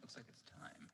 looks like it's time.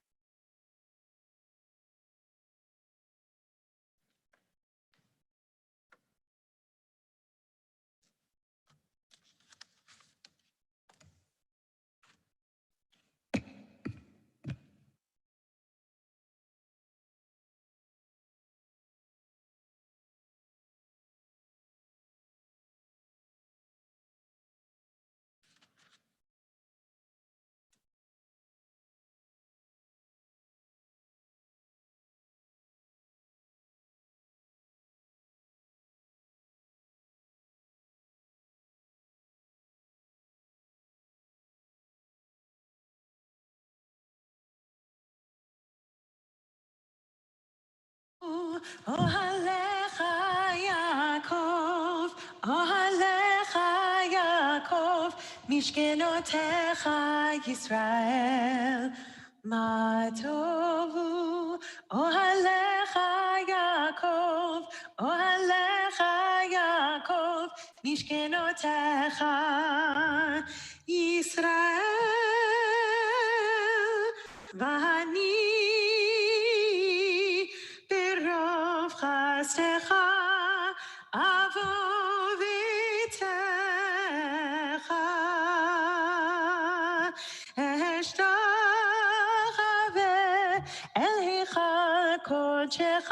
Ohalecha Yaakov, Ohalecha Yaakov, Mishkenotecha Yisrael, Ma tovu. Ohalecha Yaakov, Ohalecha Yaakov, Mishkenotecha Yisrael, Vani ברוב חסדך אבוא ואיתך אשתחווה אל היכל קודשך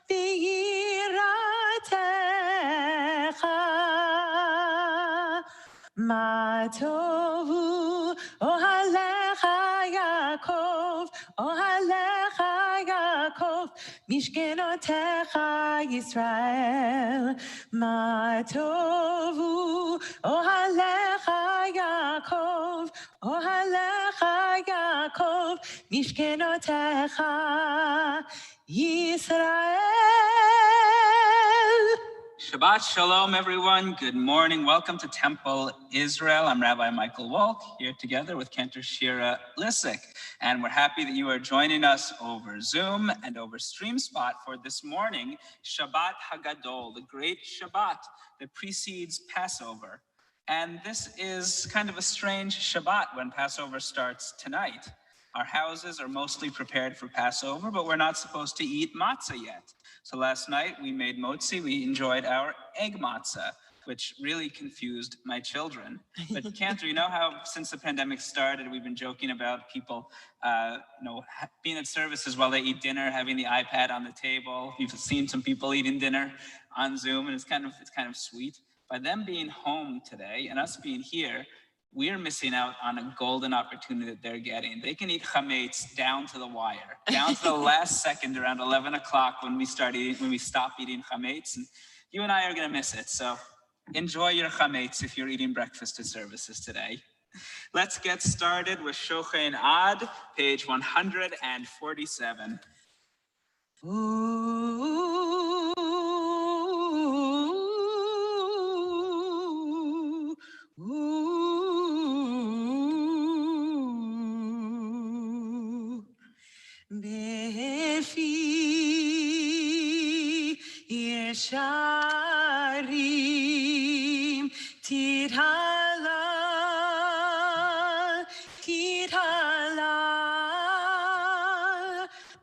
ביראתך מה טובו אוהליך יעקב אוהליך יעקב משכנותיך ישראל מה טובו אוהליך יעקב אוהליך יעקב משכנותיך ישראל. Shabbat Shalom, everyone. Good morning. Welcome to Temple Israel. I'm Rabbi Michael Wolk, here together with Cantor Shira Lissick. And we're happy that you are joining us over Zoom and over StreamSpot for this morning, Shabbat Hagadol, the great Shabbat that precedes Passover. And this is kind of a strange Shabbat when Passover starts tonight. Our houses are mostly prepared for Passover, but we're not supposed to eat matzah yet. So last night we made motzi, we enjoyed our egg matzah, which really confused my children. But Cantor, you know how since the pandemic started, we've been joking about people being at services while they eat dinner, having the iPad on the table. You've seen some people eating dinner on Zoom, and it's kind of sweet. By them being home today and us being here, we're missing out on a golden opportunity that they're getting. They can eat chametz down to the wire, down to the last second around 11 o'clock when we stop eating chametz. And you and I are going to miss it. So enjoy your chametz if you're eating breakfast at services today. Let's get started with Shochein Ad, page 147. Befi yesharim tirhalal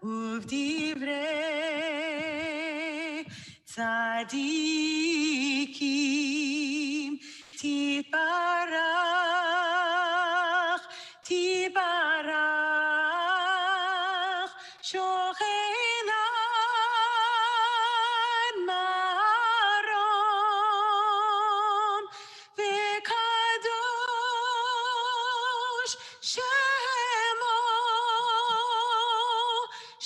uvdivrei tzadikim tibarach Shochein ad marom v'kadosh shemo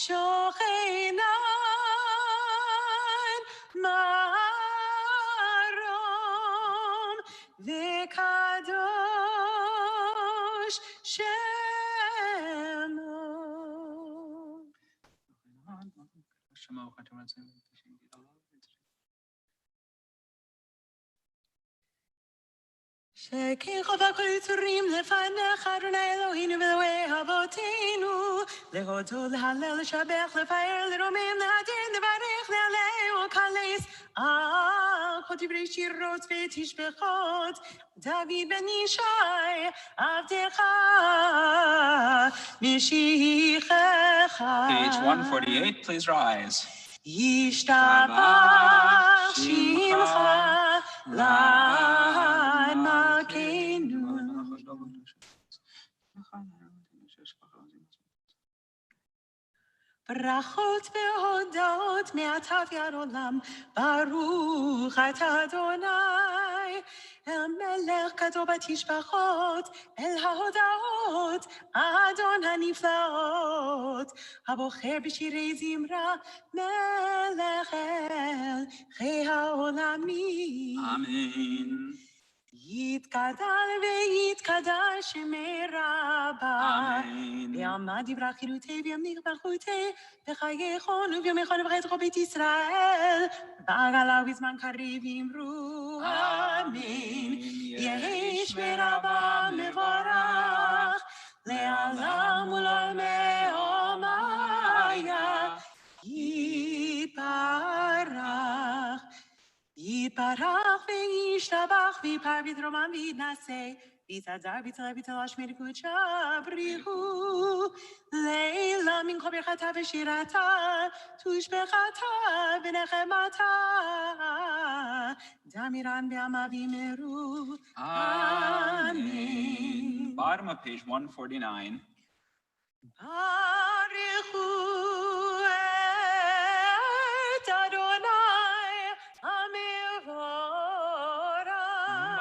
Shochein ad marom v'kadosh shemo. שכן חובה כל יצורים לפניך, אדוני אלוהינו ואלוהי אבותינו, להודות, להלל, לשבח, לפאר, לרומם, להדיר, לברך, להלל ולקלס כל דברי שירות ותשבחות דוד בן ישי עבדך משיחך. Page 148, please rise. ישתבח שמך לעד מלכנו. ברכות והודות מעתה ועד עולם, ברוך אתה אדוני, אל מלך גדול בתשבחות, אל ההודעות, אדון הנפלאות, הבוחר בשירי זמרה, מלך אל חיי העולמים. Amen. יתגדל ויתקדש שמי רבה. Amen. בעלמא דברה חילותי וימליך ברכותי, בחייכון וביומכון ובחייתך בית ישראל, בעגלה ובזמן קריב אמרו אמן. יהי שמי רבה מבורך, לעולם ולעולמי עולמיה. יתברך. יתברך וישתבח ויפאר ויתרומם ויתנשא ויתהדר ויתעלה ויתעלה שמי קודשה בריחו לילה מן כל ברכתה ושירתה תושבחתה ונחמתה דמירן בעלמא ואמרו Amen. Bottom of page 149. ברכו את אדוני המבורך.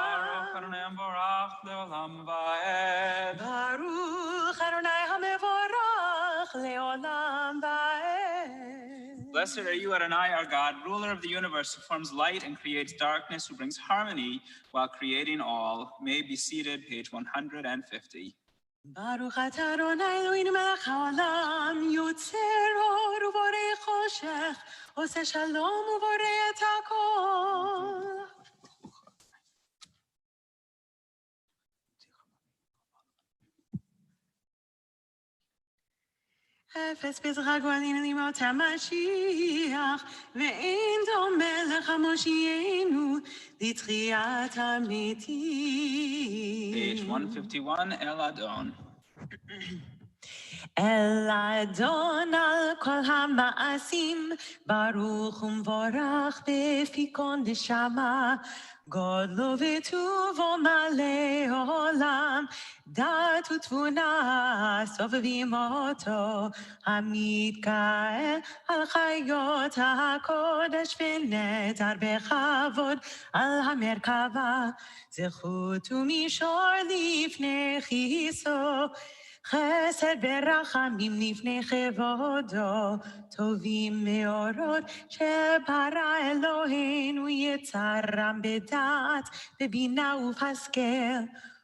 Baruch Adonai Amborach Leolam Vaed. ברוך אדוני המבורך לעולם ועד. Blessed are you, Adonai, our God, ruler of the universe, who forms light and creates darkness, who brings harmony while creating all. May be seated, page 150. ברוך אתה אדוני אלוהינו מלך העולם, יוצר אור ובורא חושך, עושה שלום ובורא את הכל. אפס בזרע גואלין לימות המשיח, ואין דומה לך מושיענו לתחיית המתים. Page 151, El Adon. אל אדון על כל המעשים, ברוך ומבורך בפי כל נשמה, גודלו וטובו מלא עולם, דת ותבונה סובבים אותו, המתגאה על חיות הקודש ונטר בכבוד על המרכבה, זכות ומישור לפני כיסו, חסד ורחמים לפני כבודו, טובים מאורות שברא אלוהינו יצרם בדעת, בבינה ובהשכל.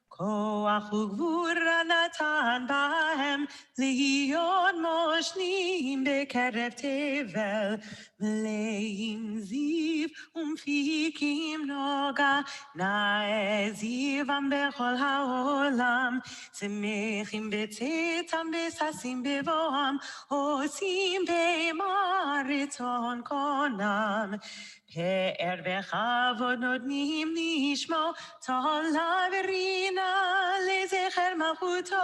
כוח וגבורה נתן בהם להיות מושלים בקרב תבל, מלאים זיו ומפיקים נוגה, נאה זיום בכל העולם, שמחים בצאתם וששים בבואם, עושים בהמה רצון קונם. פאר וכבוד נותנים לשמו, תהילה ורינה לזכר מלכותו,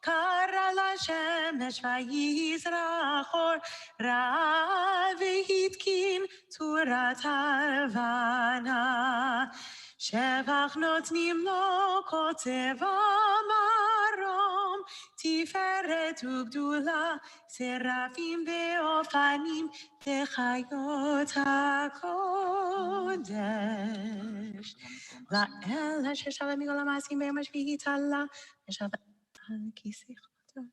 קרא לשמש ויזרח אור, ראה והתקין צורת הלבנה. שבח נותנים לו קוצב מרום, תפארת וגדולה, שרפים ואופנים, לחיות הקודש. לאל אשר שבה מכל המעשים ביום השביעי תעלה, ושבה על כיסא חמתות.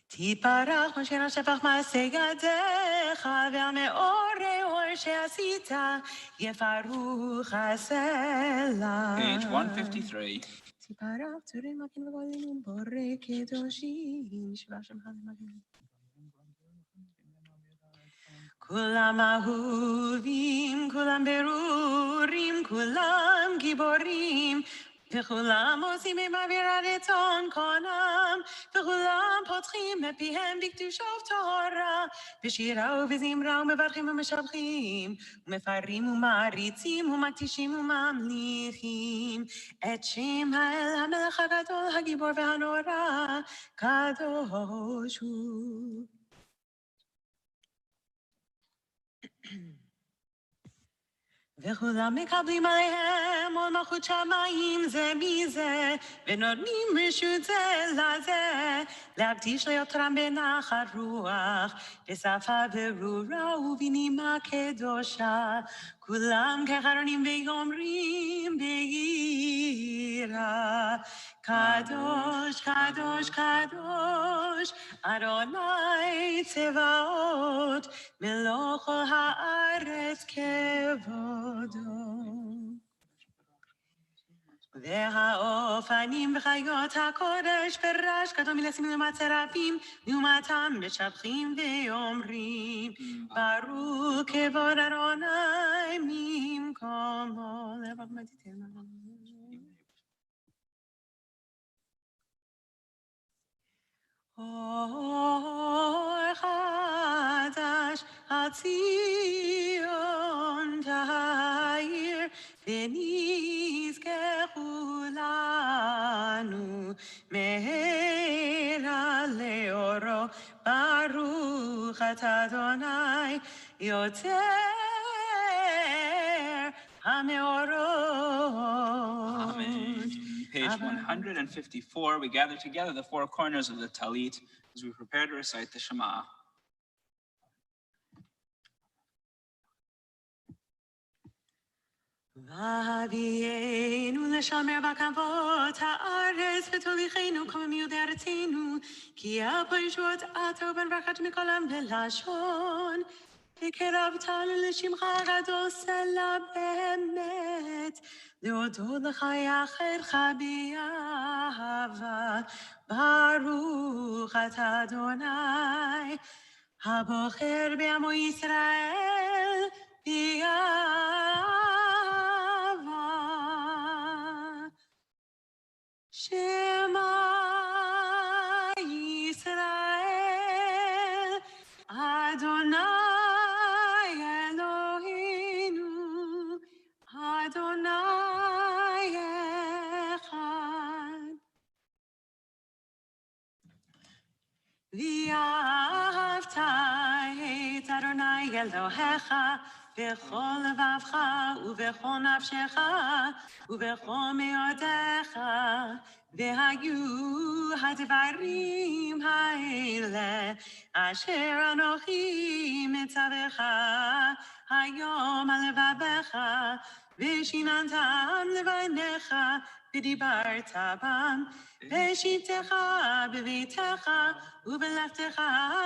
תתברך משה השפך מעשה ידיך, והמאורי אור שעשית, יפרוך הסלע. Page 153. תתברך צורי מגן וגולים, בורא קדושים, שבח שמך למגן. כולם אהובים, כולם ברורים, כולם הגיבורים, וכולם עושים במעביר הרצון קונם, וכולם פותחים מפיהם בקדושות תורה, בשירה ובזמרה ומברכים ומשבחים, ומפרים ומעריצים ומקדישים וממליכים, את שם האל המלך הגדול הגיבור והנורא, קדוש הוא. וכולם מקבלים עליהם עול מלכות שמיים זה מזה, ונותנים רשות זה לזה, להקדיש ליותרם בנחת רוח, בשפה ברורה ובנימה קדושה, כולם כחרונים ואומרים ביראה, קדוש, קדוש, קדוש, אדוני צבאות, מלוך כל הארץ כבודו. והאופנים וחיות הקודש ברש גדול מלסמים ומצרפים, לעומתם משבחים ואומרים, ברוך כבוד אדוני ממקומו. לברך מדיתנו. אור חדש על ציון תאיר, ונזכה כולנו מהרה לאורו. ברוך אתה אדוני יוצר המאורות. Amen. Page 154, we gather together the four corners of the Talit as we prepare to recite the Shema. והביאנו לשמר בכבוד הארץ ותוליכנו כמו מיהודי ארצנו, כי אבו ישועות עתו בן ברכת מכולם בלשון, וקרבתנו לשמך הגדול סלע באמת, להודות לך יחדך באהבה. ברוך אתה אדוני הבוחר בעמו ישראל באהבה. שמע ישראל אדוני אלוהינו אדוני אחד. ואהבת את אדוני אלוהיך בכל לבבך ובכל נפשך ובכל מאודיך, והיו הדברים האלה אשר אנוכי מצווך היום על לבבך, ושיננתם לבניך ודיברת בם, בשבתך בביתך ובלכתך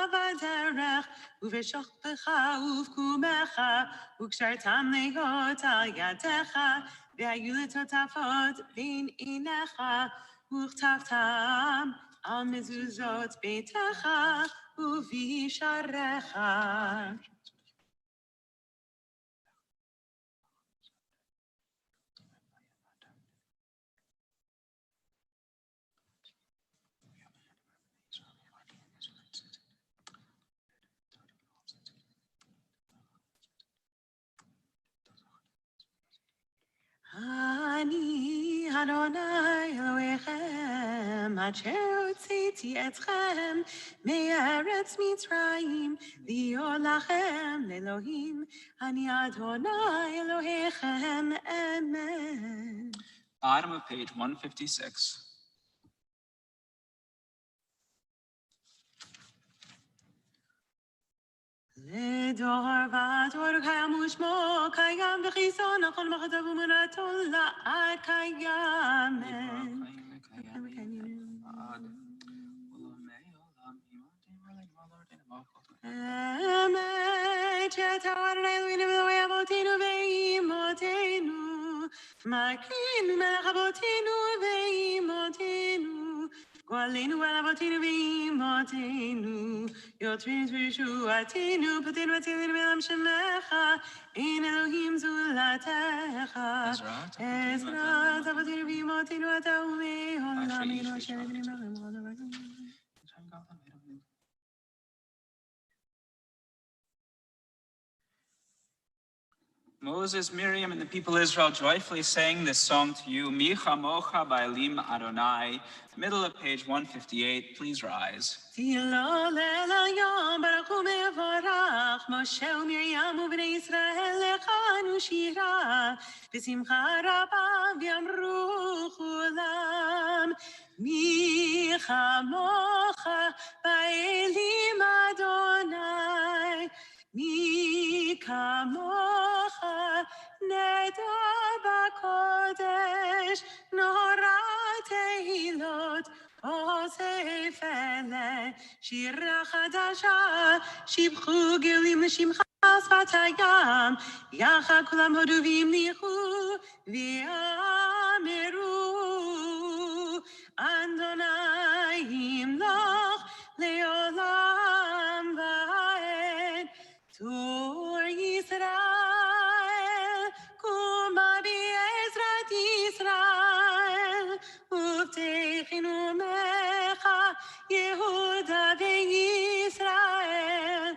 בדרך ובשוכבך ובקומך, וקשרתם להיות על ידיך, והיו לטוטפות בין עיניך, וכתבתם על מזוזות ביתך ובשעריך. אני אדוני אלוהיכם אשר הוצאתי אתכם מארץ מצרים להיות לכם לאלוהים. אני אדוני אלוהיכם. אמן. Bottom of page 156. לדור ודור קיים ושמו קיים וחיסון הכל מכתב ומרתו לעד קיים. אמת שאתה אדוני אלוהינו ואלוהי אבותינו ואימותינו, מלכנו מלך אבותינו ואימותינו, גואלנו על אבותינו ואימותינו, יוצרים וישועתנו, פותנו הצילנו בעולם שמך, אין אלוהים זולתך. עזרת אבותינו ואימותינו, אתה ומעולם אינו אשר לבנים לכם. Moses, Miriam, and the people of Israel joyfully sang this song to you, Mi chamocha ba'elim Adonai. Middle of page 158, please rise. תהילה ליל היום, ברוך ומבורך, משה ומרים ובני ישראל לחנו שירה, בשמחה רבה ויאמרו כולם, מי כמוך באלים אדוני, מי כמוך נדע בקודש, נורא תהילות אוסף אלה, שירה חדשה, שיבחו גלים לשמך שפת הים, יחד כולם הודו והמליכו ואמרו, אדוני ימלוך לעולם ועד, צור ישראל, קומה בעזרת ישראל, ובטחנו ממך, יהודה וישראל.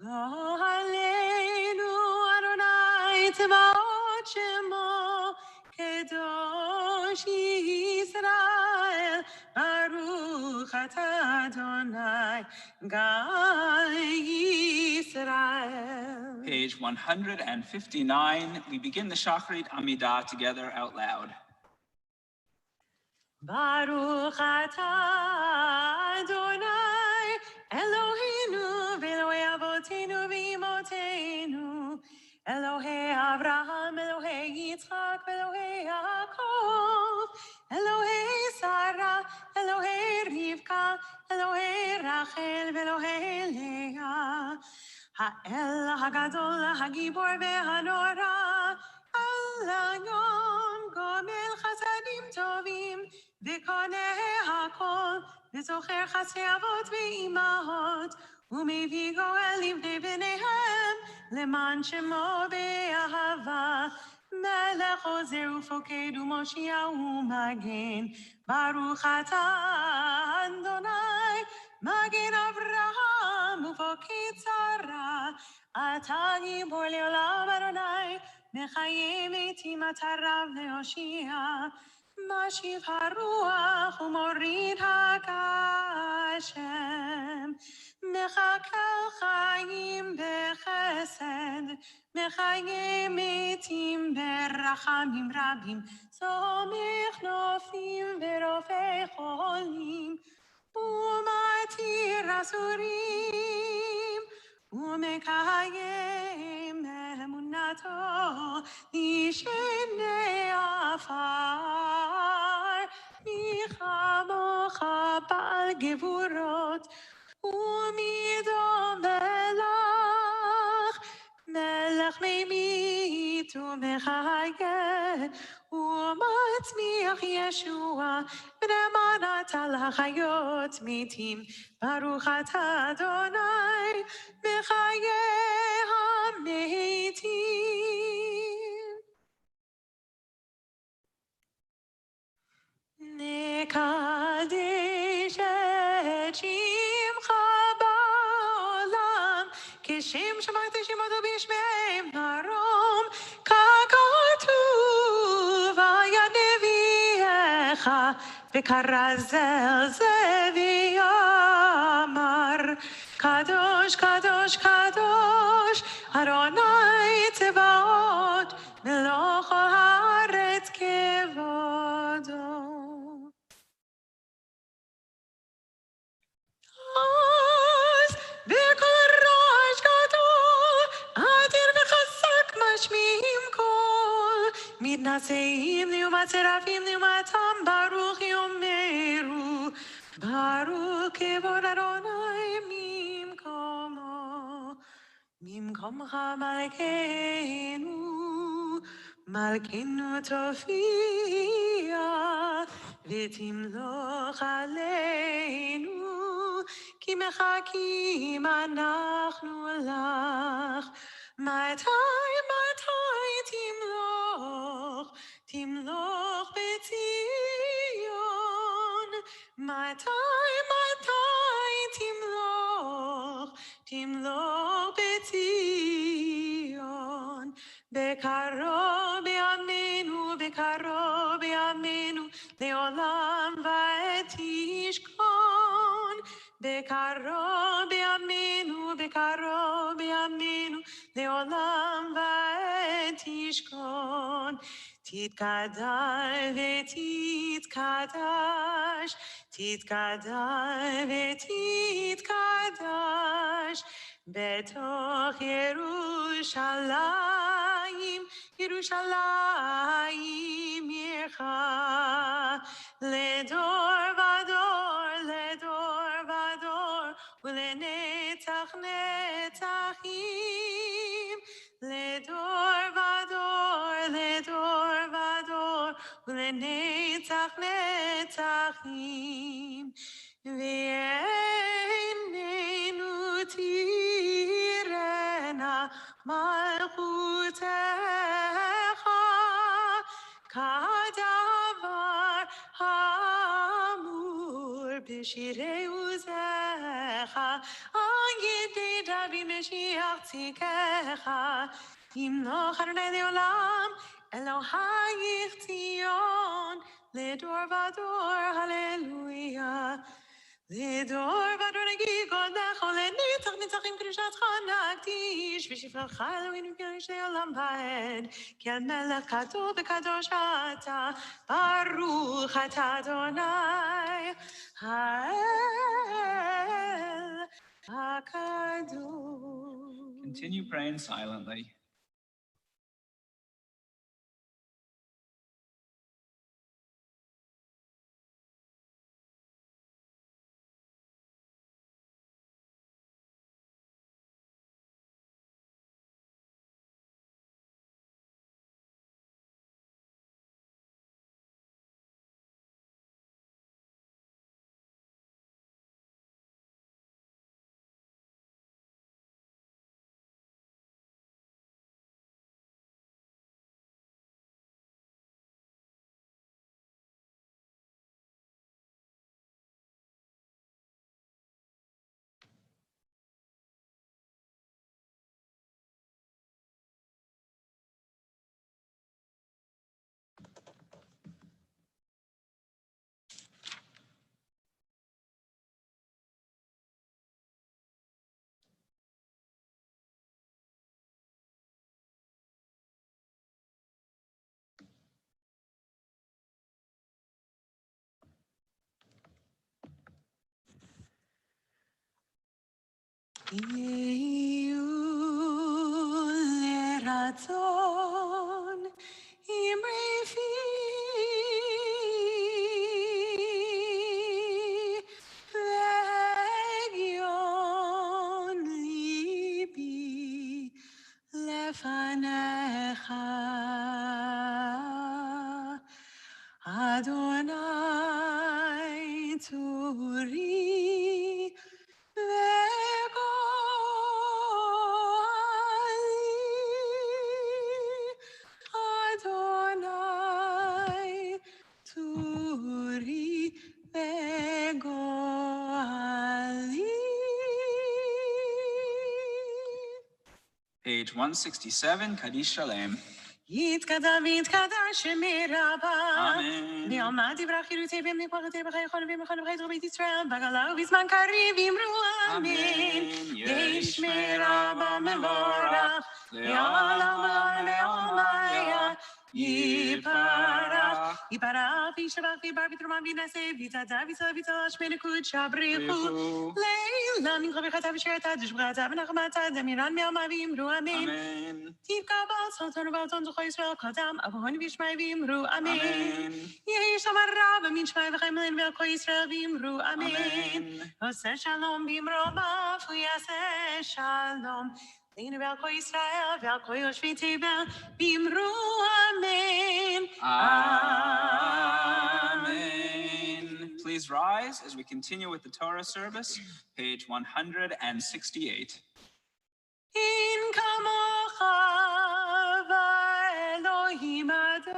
גואלנו אדוני צבאות שמו, קדוש ישראל, ברוך אתה אדוני, גאל ישראל. Page 159, we begin the Shacharit Amidah together out loud. ברוך אתה אדוני אלוהינו ואלוהי אבותינו ואימותינו, אלוהי אברהם, אלוהי יצחק ואלוהי יעקב, אלוהי שרה, אלוהי רבקה, אלוהי רחל ואלוהי לאה, האל הגדול, הגיבור והנורא, על היום גומל חסדים טובים, וקונה הכל, וזוכר חסרי אבות ואימהות, ומביא גואל לבני בניהם, למען שמו באהבה. מלך עוזר ופוקד ומושיע ומגן, ברוך אתה אדוני, מגן אברהם ופוקד שרה, אתה גיבור לעולם אדוני, מחיה מתים אתה רב להושיע, משיב הרוח ומוריד הגשם, מחכה חיים בחסד, מחיה מתים ברחמים רבים, סומך נופלים ורופא חולים, ומתיר אסורים, ומקיים אמונתו לשני עפר, מי כמוך בעל גבורות, ומי דומה לך, מלך ממית ומחיה, ומצמיח ישוע, ונאמנת על החיות מתים, ברוך אתה אדוני, מחיה המתים. נקדש את שמך בעולם, כשם שמקדישים אותו בשמי מרום, ככתוב על יד נביאך, וכרז זה ויאמר, קדוש קדוש קדוש אדוני צבאות, מלוך הארץ כבודו. אז בקול רעש גדול, אדיר וחזק משמיעים קול, מתנשאים לעומת שרפים לעומתם, ברוך יאמרו, ברוך כבוד אדוני ממקומו, ממקומך מלכנו, מלכנו תופיע, ותמלוך עלינו, כי מחכים אנחנו לך. מתי תמלוך בציון. מתי תמלוך בציון. בקרוב בימינו, לעולם ועד תשכון. בקרוב בימינו, לעולם ועד תשכון. תתקדש ותתקדש בתוך ירושלים עירך לדור ודור ולנצח נצחים. לדור ודור ולנצח נצחים. ועינינו תראנה מלכותך כדבר האמור בשירי עוזך על ידי דוד משיח צדקך. ימלוך אדוני לעולם אלוהיך ציון לדור ודור הללויה. לדור ודור נגיד קודשך ולנצח נצחים קדושתך נקדיש ושפרך אלוהינו קדושי עולם ועד. כי על מלך כתוב וקדוש אתה ברוך אתה אדוני האל הקדוש. Continue praying silently. יהיו לרצון אמרי פי והגיון ליבי לפניך. אדוני צורי Adonai, Turi Begoali. Page 167, Kaddish Shalem. יתקדם ויתקדש מרבה. אמן. בעלמא דברך חירותי בימי כוחותי בחיי חול ובמכון ובחיי תור בית ישראל בגלה ובזמן קריב אמרו אמן. יש מרבה מבורך לעולם לעולמיה יפרח וישבח ויבר ותרומה וינשא ויצעדה ויצלה שמי נקוד שבריחו לילה מנחה וחטא ושרתה דשבחתה ונחמתה דמירן מעלמא ואמרו אמן. תתקבל סולטון ובלטון זוכו ישראל קדם אבוהון וישמעי ואמרו אמן. יהי שם הרב מן שמעי וחיים מלין ועל כל ישראל ואמרו אמן. עושה שלום במרומיו הוא יעשה שלום לנו ועל כל ישראל ועל כל יושבי תבל ואמרו אמן. אמן. Please rise as we continue with the Torah service, page 168. In kamocha va'Elohim Adonai,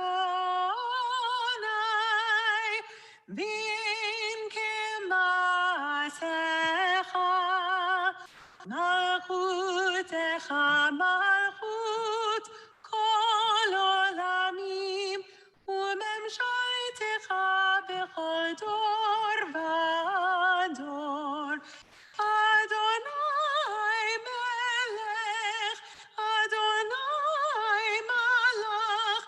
v'in kemasecha, malchutecha malchut kol olamim, u'memshaltecha b'chol dor v'dor. Adonai melech, Adonai malach,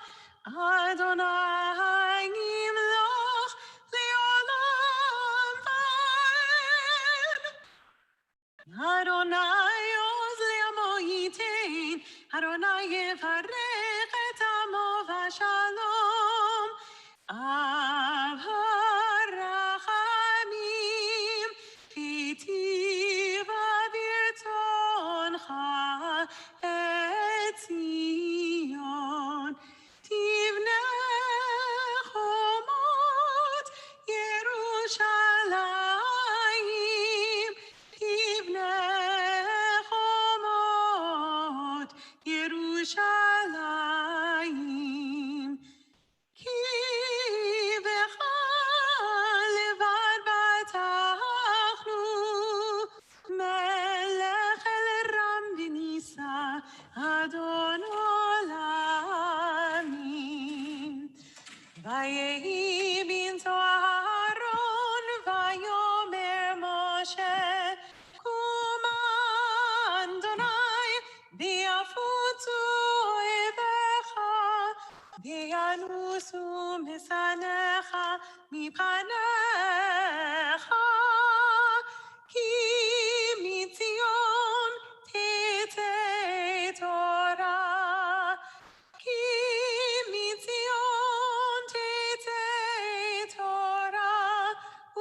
Adonai nimloch leolam va'ed. Adonai oz le'amo yitein, Adonai yevarech et amo v'shalom. Av harachamim, hitiva v'irtzoncha et Zion. Tivne chomot Yerushalayim, tivne chomot Yerushalayim. Ki b'cha levad batachnu, melech el ram v'nisa, Adon olamim. Vayehi binto Aharon, vayomer Moshe, Kuma Adonai, v'yafutu oivecha, v'yanusu mesanecha mipanecha. Ki mitzion tete Torah, ki mitzion tete Torah,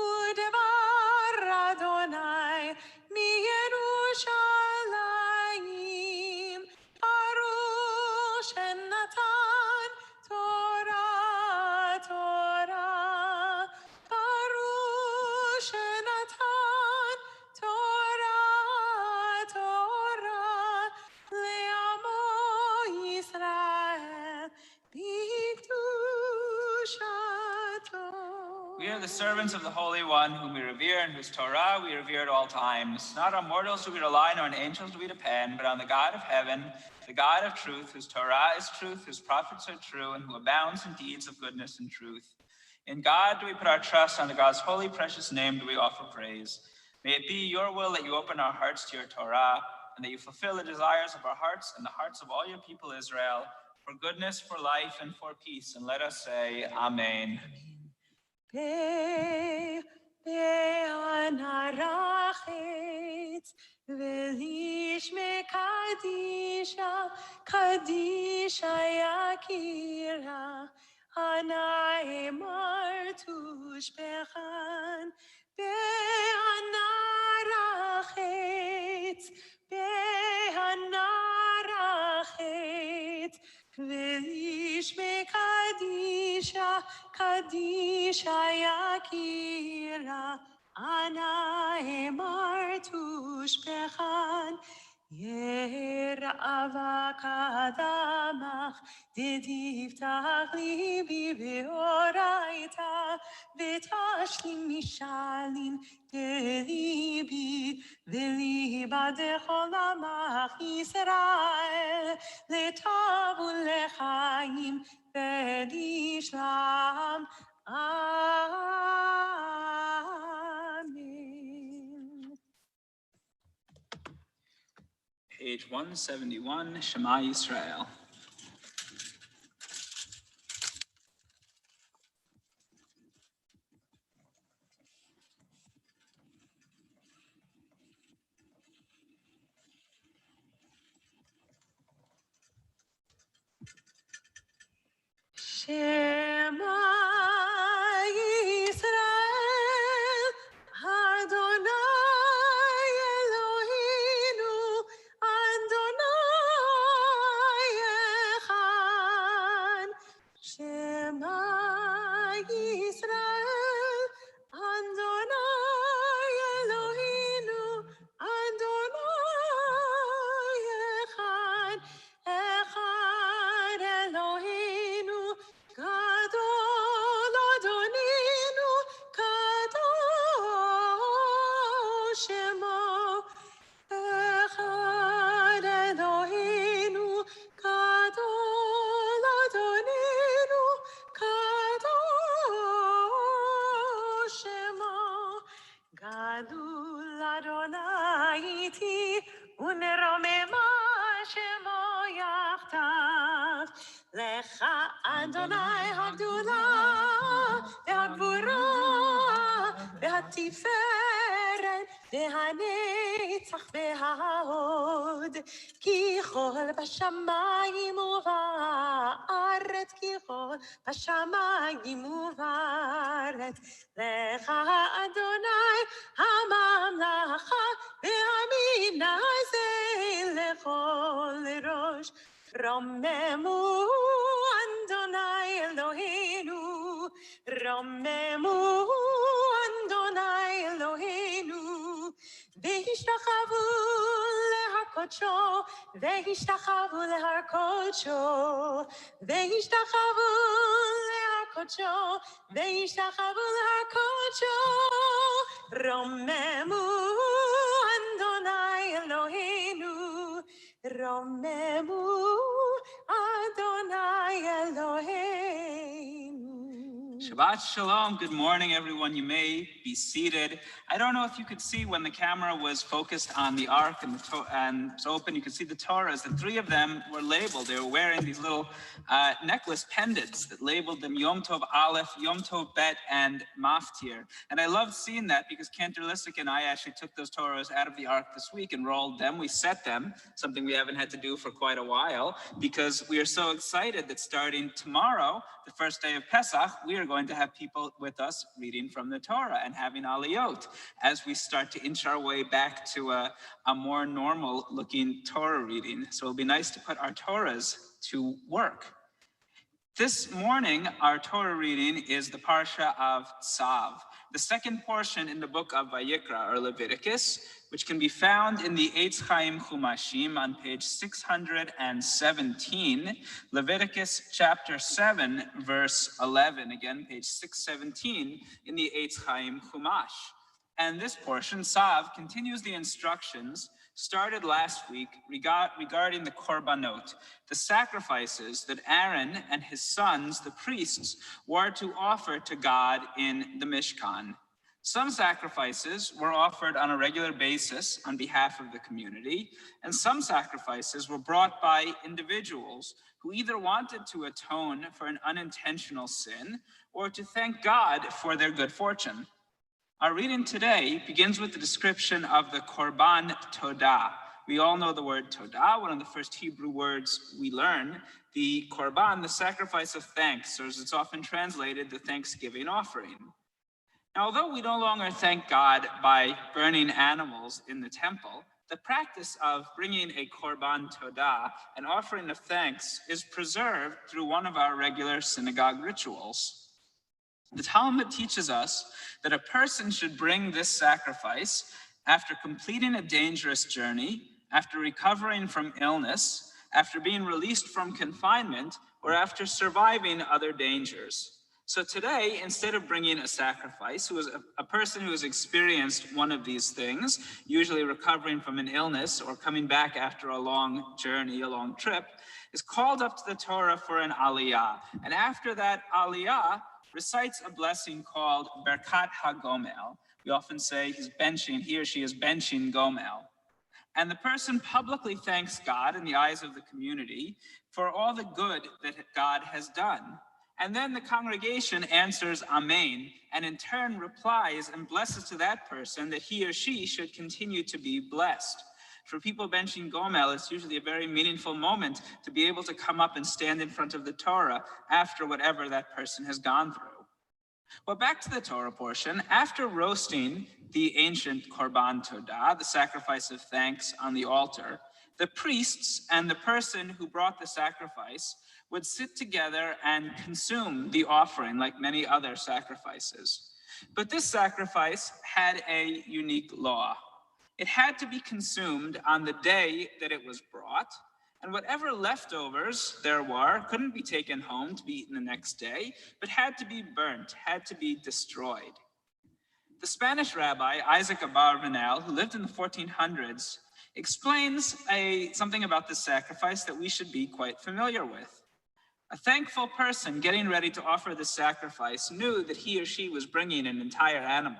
u'devar Adonai mi Yerushalayim. Baruch shenatan Torah, Torah. Baruch shenatan Torah, Torah. Le'amo Yisrael b'kedushato. We are the servants of the Holy One, whom we revere and whose Torah we revere at all times. Not on mortals do we rely, nor on angels do we depend, but on the God of heaven, the God of truth, whose Torah is truth, whose prophets are true, and who abounds in deeds of goodness and truth. In God do we put our trust, under God's holy, precious name do we offer praise. May it be your will that you open our hearts to your Torah, and that you fulfill the desires of our hearts and the hearts of all your people Israel, for goodness, for life, and for peace. And let us say, Amen. Be'anarachet v'lishme kadisha, kadisha yakira, ana emar tushbechan. Be'anarachet, be'anarachet v'lishme kadisha, kadisha yakira, ana emar tushbechan. Yer'ava kadamach, v'tiftach libi v'oraita, v'tashlim mishalim b'libi, v'libadech olamach Yisrael, l'tov u'lechaim v'lishlam. Amen. Page 171, Shema Yisrael. Shema Yisrael, Adonai Eloheinu, Adonai Echad. Shema Yisrael, Adonai Hagdula, Hagvura, Tiferet, Netzach Hod, Ki Chol Bashamayim Uvaret, Ki Chol Bashamayim Uvaret, Lecha Adonai Hamamlacha, Ve'aminai Zei Lechol Rosh. Romemu Adonai Eloheinu, Romemu Adonai Eloheinu, V'hishtachavu leharkocho, V'hishtachavu leharkocho, V'hishtachavu leharkocho, V'hishtachavu leharkocho, Romemu Adonai Eloheinu, Romemu Adonai Eloheinu. Shabbat Shalom. Good morning, everyone. You may be seated. I don't know if you could see when the camera was focused on the ark and it's open, you could see the Torahs. The three of them were labeled. They were wearing these little necklace pendants that labeled them Yom Tov Aleph, Yom Tov Bet, and Maftir. And I loved seeing that because Cantor Lissick and I actually took those Torahs out of the ark this week and rolled them. We set them, something we haven't had to do for quite a while, because we are so excited that starting tomorrow, the first day of Pesach, we are going to have people with us reading from the Torah and having aliyot as we start to inch our way back to a more normal looking Torah reading. So it'll be nice to put our Torahs to work. This morning, our Torah reading is the Parsha of Tzav, the second portion in the book of Vayikra, or Leviticus, which can be found in the Eitz Chaim Chumashim on page 617, Leviticus chapter 7, verse 11, again, page 617 in the Eitz Chaim Chumash. And this portion, Tzav, continues the instructions started last week regarding the korbanot, the sacrifices that Aaron and his sons, the priests, were to offer to God in the Mishkan. Some sacrifices were offered on a regular basis on behalf of the community, and some sacrifices were brought by individuals who either wanted to atone for an unintentional sin or to thank God for their good fortune. Our reading today begins with the description of the Korban Todah. We all know the word Todah, one of the first Hebrew words we learn. The Korban, the sacrifice of thanks, or as it's often translated, the thanksgiving offering. Now, although we no longer thank God by burning animals in the temple, the practice of bringing a Korban Todah, an offering of thanks, is preserved through one of our regular synagogue rituals. The Talmud teaches us that a person should bring this sacrifice after completing a dangerous journey, after recovering from illness, after being released from confinement, or after surviving other dangers. So today, instead of bringing a sacrifice, who is a person who has experienced one of these things, usually recovering from an illness or coming back after a long journey, a long trip, is called up to the Torah for an aliyah. And after that aliyah, recites a blessing called Berkat Hagomel. We often say he or she is benching Gomel. And the person publicly thanks God in the eyes of the community for all the good that God has done. And then the congregation answers Amen, and in turn replies and blesses to that person that he or she should continue to be blessed. For people benching Gomel, it's usually a very meaningful moment to be able to come up and stand in front of the Torah after whatever that person has gone through. Well, back to the Torah portion. After roasting the ancient Korban Todah, the sacrifice of thanks on the altar, the priests and the person who brought the sacrifice would sit together and consume the offering like many other sacrifices. But this sacrifice had a unique law. It had to be consumed on the day that it was brought, and whatever leftovers there were couldn't be taken home to be eaten the next day, but had to be burnt, had to be destroyed. The Spanish rabbi, Isaac Abarbanel, who lived in the 1400s, explains something about this sacrifice that we should be quite familiar with. A thankful person getting ready to offer this sacrifice knew that he or she was bringing an entire animal,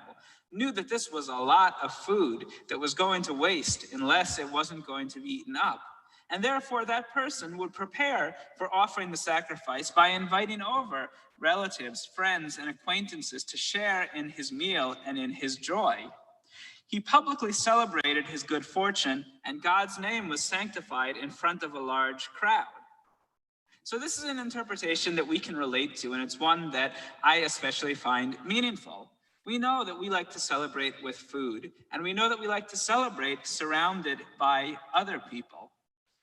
knew that this was a lot of food that was going to waste unless it wasn't going to be eaten up. And therefore, that person would prepare for offering the sacrifice by inviting over relatives, friends, and acquaintances to share in his meal and in his joy. He publicly celebrated his good fortune, and God's name was sanctified in front of a large crowd. So this is an interpretation that we can relate to, and it's one that I especially find meaningful. We know that we like to celebrate with food, and we know that we like to celebrate surrounded by other people.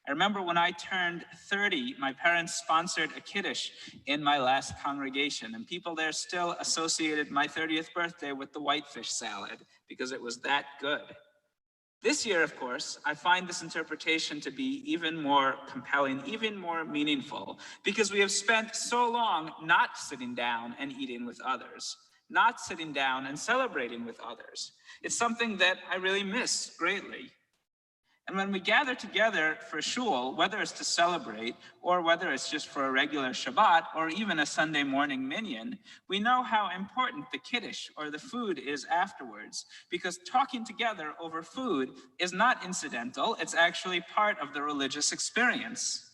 I remember when I turned 30, my parents sponsored a kiddush in my last congregation, and people there still associated my 30th birthday with the whitefish salad because it was that good. This year, of course, I find this interpretation to be even more compelling, even more meaningful, because we have spent so long not sitting down and eating with others, not sitting down and celebrating with others. It's something that I really miss greatly. And when we gather together for shul, whether it's to celebrate or whether it's just for a regular Shabbat or even a Sunday morning minyan, we know how important the kiddush or the food is afterwards, because talking together over food is not incidental, it's actually part of the religious experience.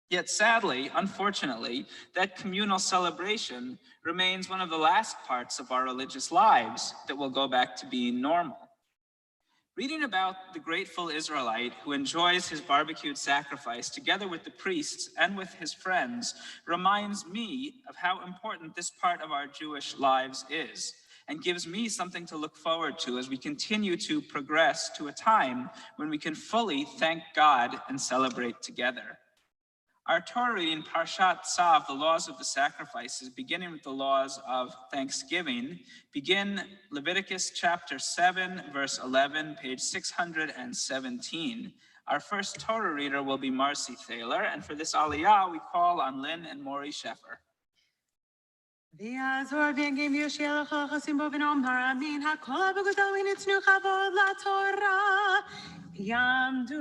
Yet sadly, unfortunately, that communal celebration remains one of the last parts of our religious lives that will go back to being normal. Reading about the grateful Israelite who enjoys his barbecued sacrifice together with the priests and with his friends reminds me of how important this part of our Jewish lives is, and gives me something to look forward to as we continue to progress to a time when we can fully thank God and celebrate together. Our Torah reading, Parshat Tzav, the laws of the sacrifices, beginning with the laws of thanksgiving, begin Leviticus chapter 7, verse 11, page 617. Our first Torah reader will be Marcy Thaler, and for this aliyah, we call on Lynn and Maury Sheffer. ויעזור ויגים ויושיע לך חסים בו ונאמר אמין הכל בגדול ונתנו כבוד לתורה יעמדו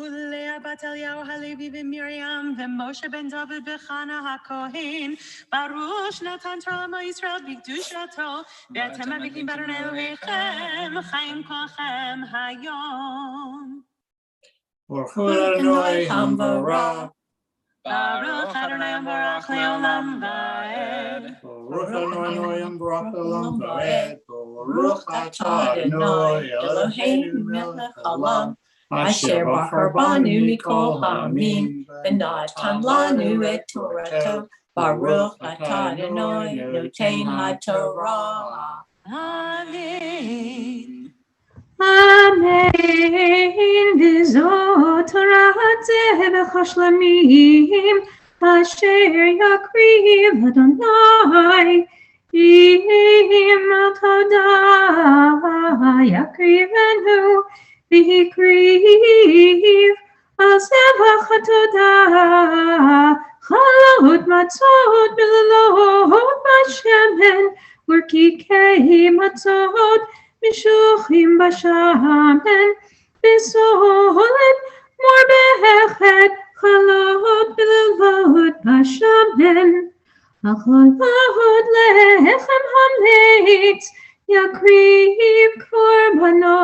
לאה בת אליהו הלוי ומרים ומשה בן דוד וחנה הכהן ברוך שנתן תורה לעמו ישראל בקדושתו ואתם מביאים באדוני אלוהיכם חיים כולכם היום. Baruch Adonai Hamvarah. Baruch Adonai Baruch Leolam Vaed. Baruch Adonai Baruch Leolam Vaed. Baruch Atah Adonai Eloheinu melech haolam. Asher bachar banu mikol ha'amim. V'natan lanu et Torato. Baruch Atah Adonai noten haTorah. Amen. Amen. V'zot Torah zevach hashlamim asher yakriv Adonai im todah yakrivenu v'hikriv al zevach hatodah chalot matzot b'lelot b'shemen urkikei matzot משוחים בשמן, בסולת מור בהחד, חלות בלבוד בשמן. החלות לחם המץ, יקריב קורבנו,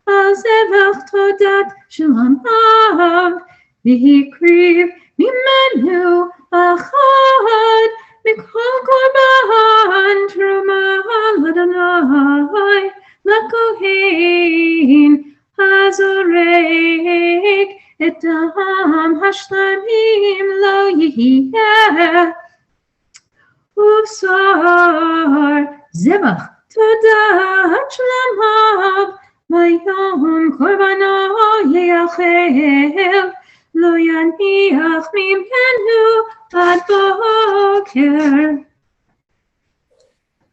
על זבח תודת שלמיו, והקריב ממנו אחד, מכל קורבן תרומה לאדוני לכהן הזורק את דם השלמים לא יהיה ובשר זבח תודת שלמיו ביום קורבנו יאכל לא יניח ממנו עד בוקר.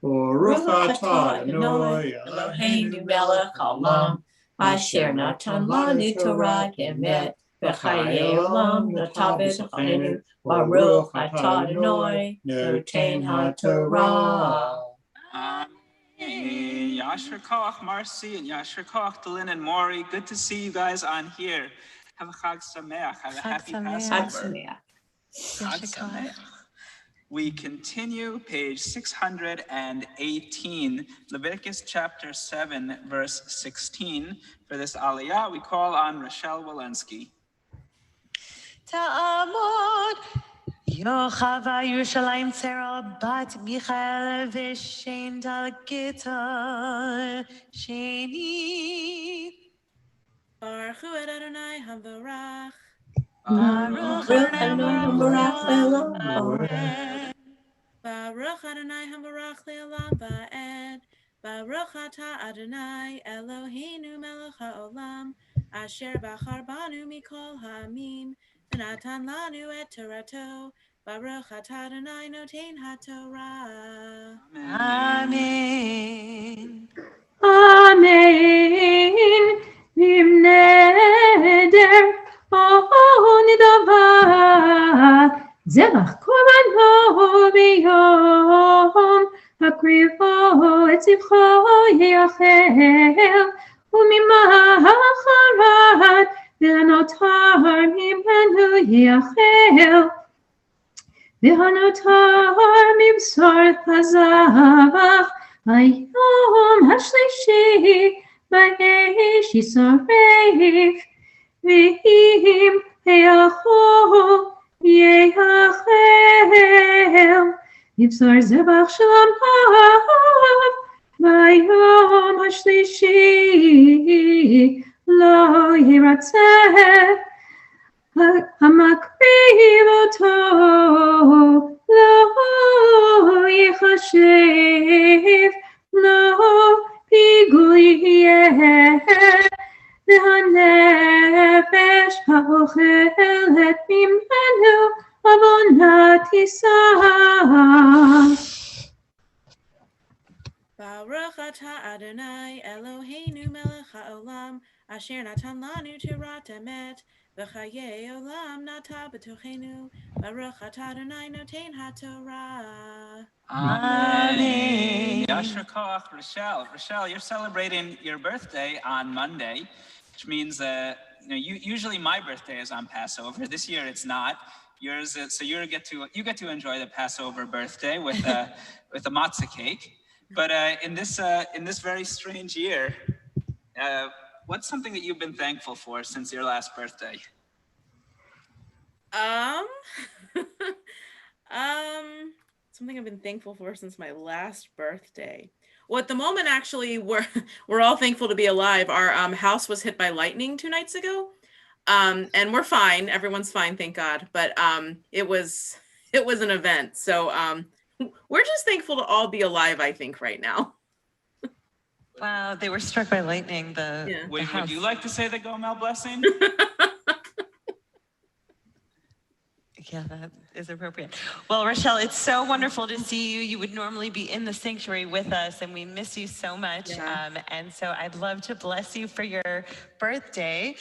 Baruch Atah Adonai Eloheinu melech haolam. Asher natan lanu Torah emet. V'chayei olam natavet chayenu. Baruch Atah Adonai noten haTorah. Amen. Yasher Koach, Marcy, and Yasher Koach to Lynn and Maury. Good to see you guys on here. Have a Chag Sameach. Have a happy Passover. Chag Sameach. Chag Sameach. We continue, page 618, Leviticus chapter 7, verse 16. For this aliyah, we call on Rochelle Walensky. Ta'amod Yochava Yerushalayim Tzera Bat Michael V'Shem Dalgita Sheni Baruch Hu et Adonai Havarach. Baruch Adonai Havarach Le'olam Va'ed Baruch Adonai Havarach Le'olam Va'ed. Baruch Atah Adonai Eloheinu Melech HaOlam Asher Bachar Banu Mikol Ha'amim V'natan Lanu et Torato. Baruch Atah Adonai Noten HaTorah. Amen. Amen. V'imneder nidava zebach korban biyom hakrivo et zivcho yachel u'mimacharat v'hanotar mimenu yachel v'hanotar mibsor chazach Hayom hashlishi ba'esh yisaref v'im he'achol ye'achel yibsar zebach shalom ha'av ba'yom hashlishi lo yiratzeh hamakriv oto lo yechashev lo pigul yeh v'hanefesh ha'ochelet mimenu avonat yisah. Baruch Atah Adonai Eloheinu Melech HaOlam Asher Natan Lanu Torat Emet V'chayei Olam Nata B'tochenu. Baruch Atah Adonai Noten HaTorah. Amen. Yasher Koach, Rochelle. Rochelle, you're celebrating your birthday on Monday, which means usually my birthday is on Passover. This year it's not. Yours, so you get to enjoy the Passover birthday with a matzah cake. But in this very strange year, what's something that you've been thankful for since your last birthday? Something I've been thankful for since my last birthday. Well, at the moment, actually, we're all thankful to be alive. Our house was hit by lightning 2 nights ago, and we're fine. Everyone's fine, thank God. But it was an event, so we're just thankful to all be alive, I think, right now. Wow, they were struck by lightning. Would you like to say the Gomel blessing? Yeah, that is appropriate. Well, Rochelle, it's so wonderful to see you. You would normally be in the sanctuary with us, and we miss you so much. Yeah. And so I'd love to bless you for your birthday.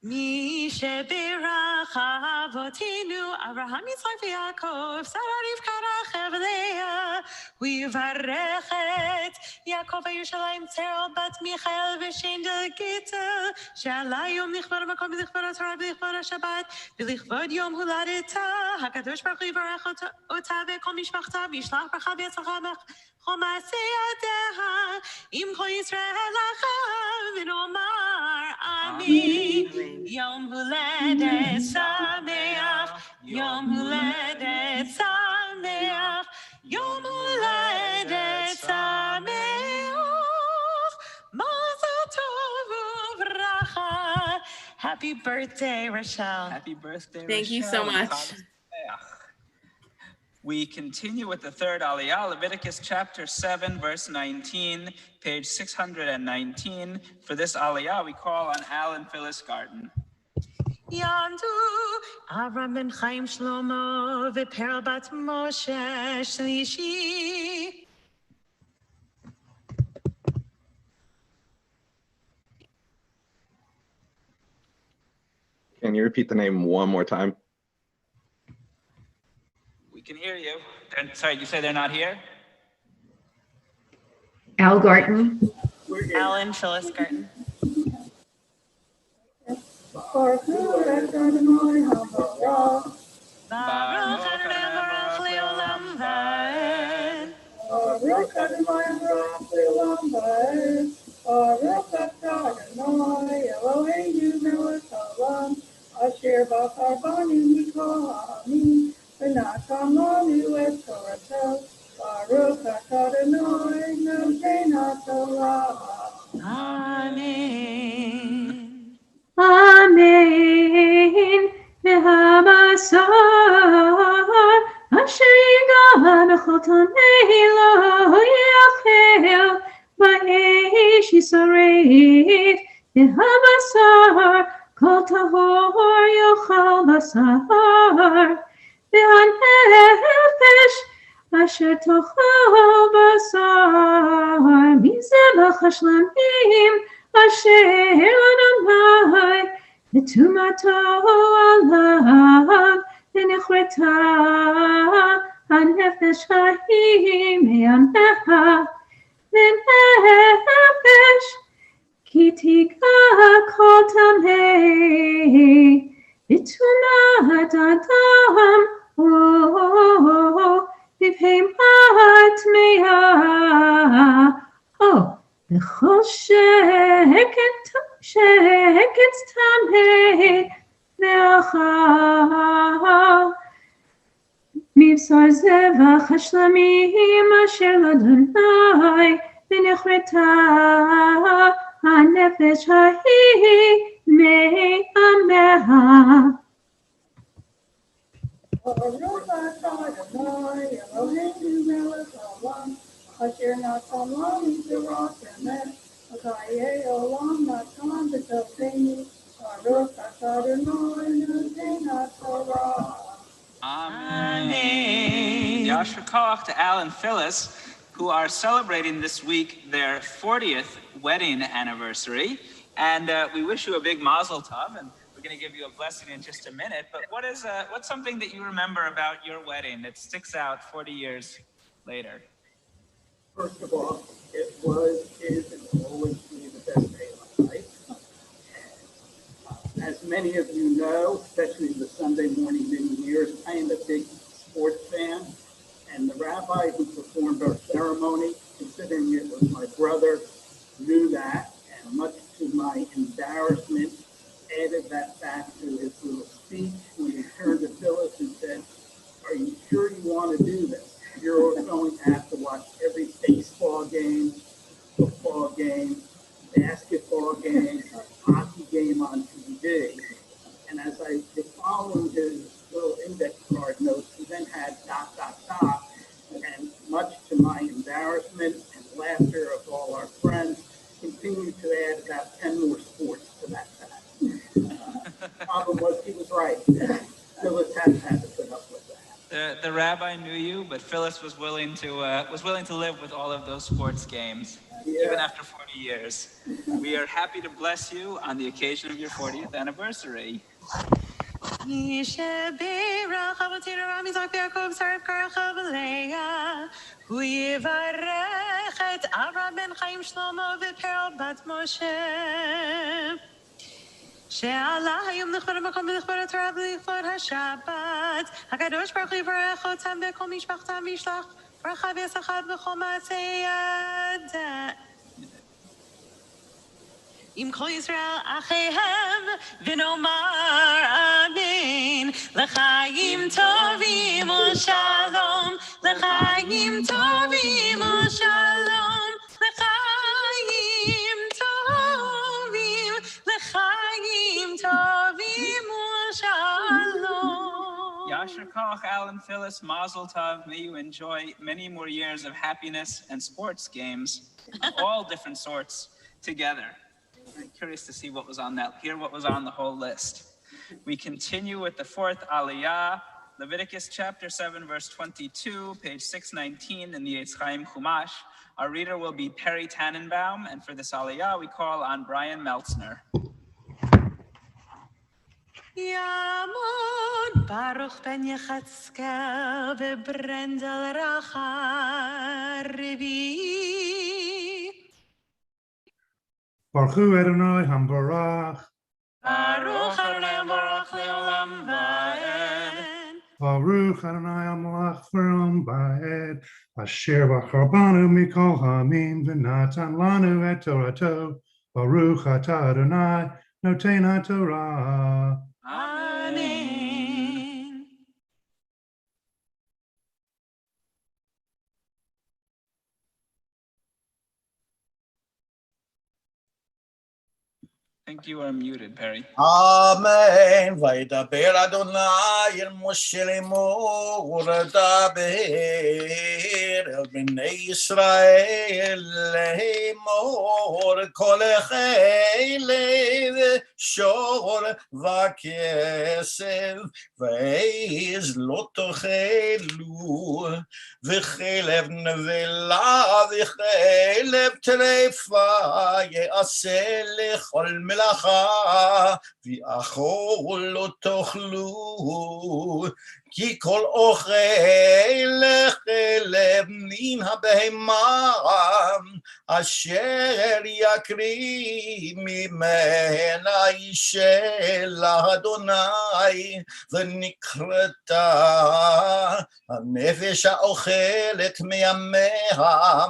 Mi sheberach avotinu Avraham Yitzchak v'Yaakov Sarah Rivka Rachel v'Leah U'yivarechet Yaakov Yerushalayim Tzera bat Michael v'Shem Dalgita She'ala yom nichbar makom b'lichbar Torah b'lichbar Shabbat b'lichvod yom huladeta HaKadosh Baruch Hu yivarech ota v'kol mishpachta v'yishlach bracha v'yatzlacha b'chol ma'aseh yadeha im kol Yisrael acham v'nomar amen. Yom Huledet Sameach, Yom Huledet Sameach, Yom Huledet Sameach, Mazel Tov Uvracha. Happy birthday, Rochelle. Happy birthday, Thank you so Rochelle. much. We continue with the third aliyah, Leviticus chapter 7, verse 19, page 619. For this aliyah, we call on Alan Phyllis Garden. Yamdu Avram ben Chaim Shlomo v'Perel bat Moshe Shlishi. Can you repeat the name one more time? We can hear you. Sorry, you say they're not here? Al Garten. Alan Phyllis Garten. Baruch Baruch Adonai Baruch Leolam Berkat Hagomel, Berkat Hagomel, Eloheinu melech haolam, asher bachar banu mikol ha'amim, v'natan lanu et Torato, Baruch atah Adonai noten haTorah. Amen. Amen. Ve'habasar asher yigah b'chotonei lo yachel ba'esh yisarev. Ve'habasar kol tahor yochal basar. Ve'hanefesh asher tochal basar mizebach hashlamim asher Adonai v'tumato alav v'nechreta hanefesh hahim me'ameha v'nefesh ki tigah kol tameh v'tumat adam b'bhemat me'ah v'chol sheket tameh ve'achal מבשר זבח השלמים אשר לאדוני ונכרתה הנפש ההיא מעמיה. Baruch atah Adonai Eloheinu melech haolam, asher natan lanu Torah emet, v'chayei olam natan b'tofenu. Baruch atah Adonai noten haTorah. Amen. Yashar Koach to Al and Phyllis, who are celebrating this week their 40th wedding anniversary. And we wish you a big mazel tov, and we're going to give you a blessing in just a minute. But what's something that you remember about your wedding that sticks out 40 years later? First of all, it was, is, and will always be the best day of my life. As many of you know, especially the Sunday morning years, I am a big sports fan, and the rabbi who performed our ceremony, considering it was my brother, knew that, and much to my embarrassment, added that back to his little speech when he turned to Phyllis and said, "Are you sure you want to do this? You're going to have to watch every baseball game, football game, basketball game, hockey game on TV." And as I was following his little index card notes, he then had ... And much to my embarrassment and laughter of all our friends, continued to add about 10 more sports to that fact. Problem was, he was right. Phyllis had to put up with that. The rabbi knew you, but Phyllis was willing to live with all of those sports games, even after 40 years. We are happy to bless you on the occasion of your 40th anniversary. ישבח אבותינו אברהם יצחק ויעקב שרף קרח ולאה, הוא יברך את אברהם בן חיים שלמה ופרל בת משה, שעלה היום לכבוד המקום ולכבוד התורה ולכבוד השבת. הקדוש ברוך הוא יברך אותם וכל משפחתם וישלח ברכה והצלחה בכל מעשי ידם. עם כל ישראל אחיהם ונאמר אמן. לחיים טובים ושלום, לחיים טובים ושלום, לחיים טובים, לחיים טובים ושלום. Yashar Koach, Al and Phyllis, Mazel Tov. May you enjoy many more years of happiness and sports games of all different sorts together. I'm curious to see what was on the whole list. We continue with the fourth Aliyah, Leviticus chapter 7, verse 22, page 619 in the Eitz Chaim Chumash. Our reader will be Perry Tannenbaum, and for this Aliyah, we call on Brian Meltzner. Yamod Baruch ben Yechazkel v'Brendel Racharivi. Baruch Hu Adonai Hambarach. Baruch Adonai Baruch Leolam Vaed. Baruch Adonai Amalach Verom Baed, Asher Bacharbanu Mikol Hamim V'natan Lanu Et Torato, Baruch Atah Adonai Noten HaTorah. Amen. I think you are muted, Perry. Amen. Vaydaber Adonai el Moshe lemor daber el bnei Yisrael lemor kol chaylev shor v'kesev v'eiz lo tochelu v'chelev nevela v'chelev trefa ye'aseh lechol מלאכה ואכול לא תאכלו כי כל אוכל לחלב מן הבהמה אשר יקריב ממנה ישאל אדוני ונקרתה הנפש האוכלת מימיה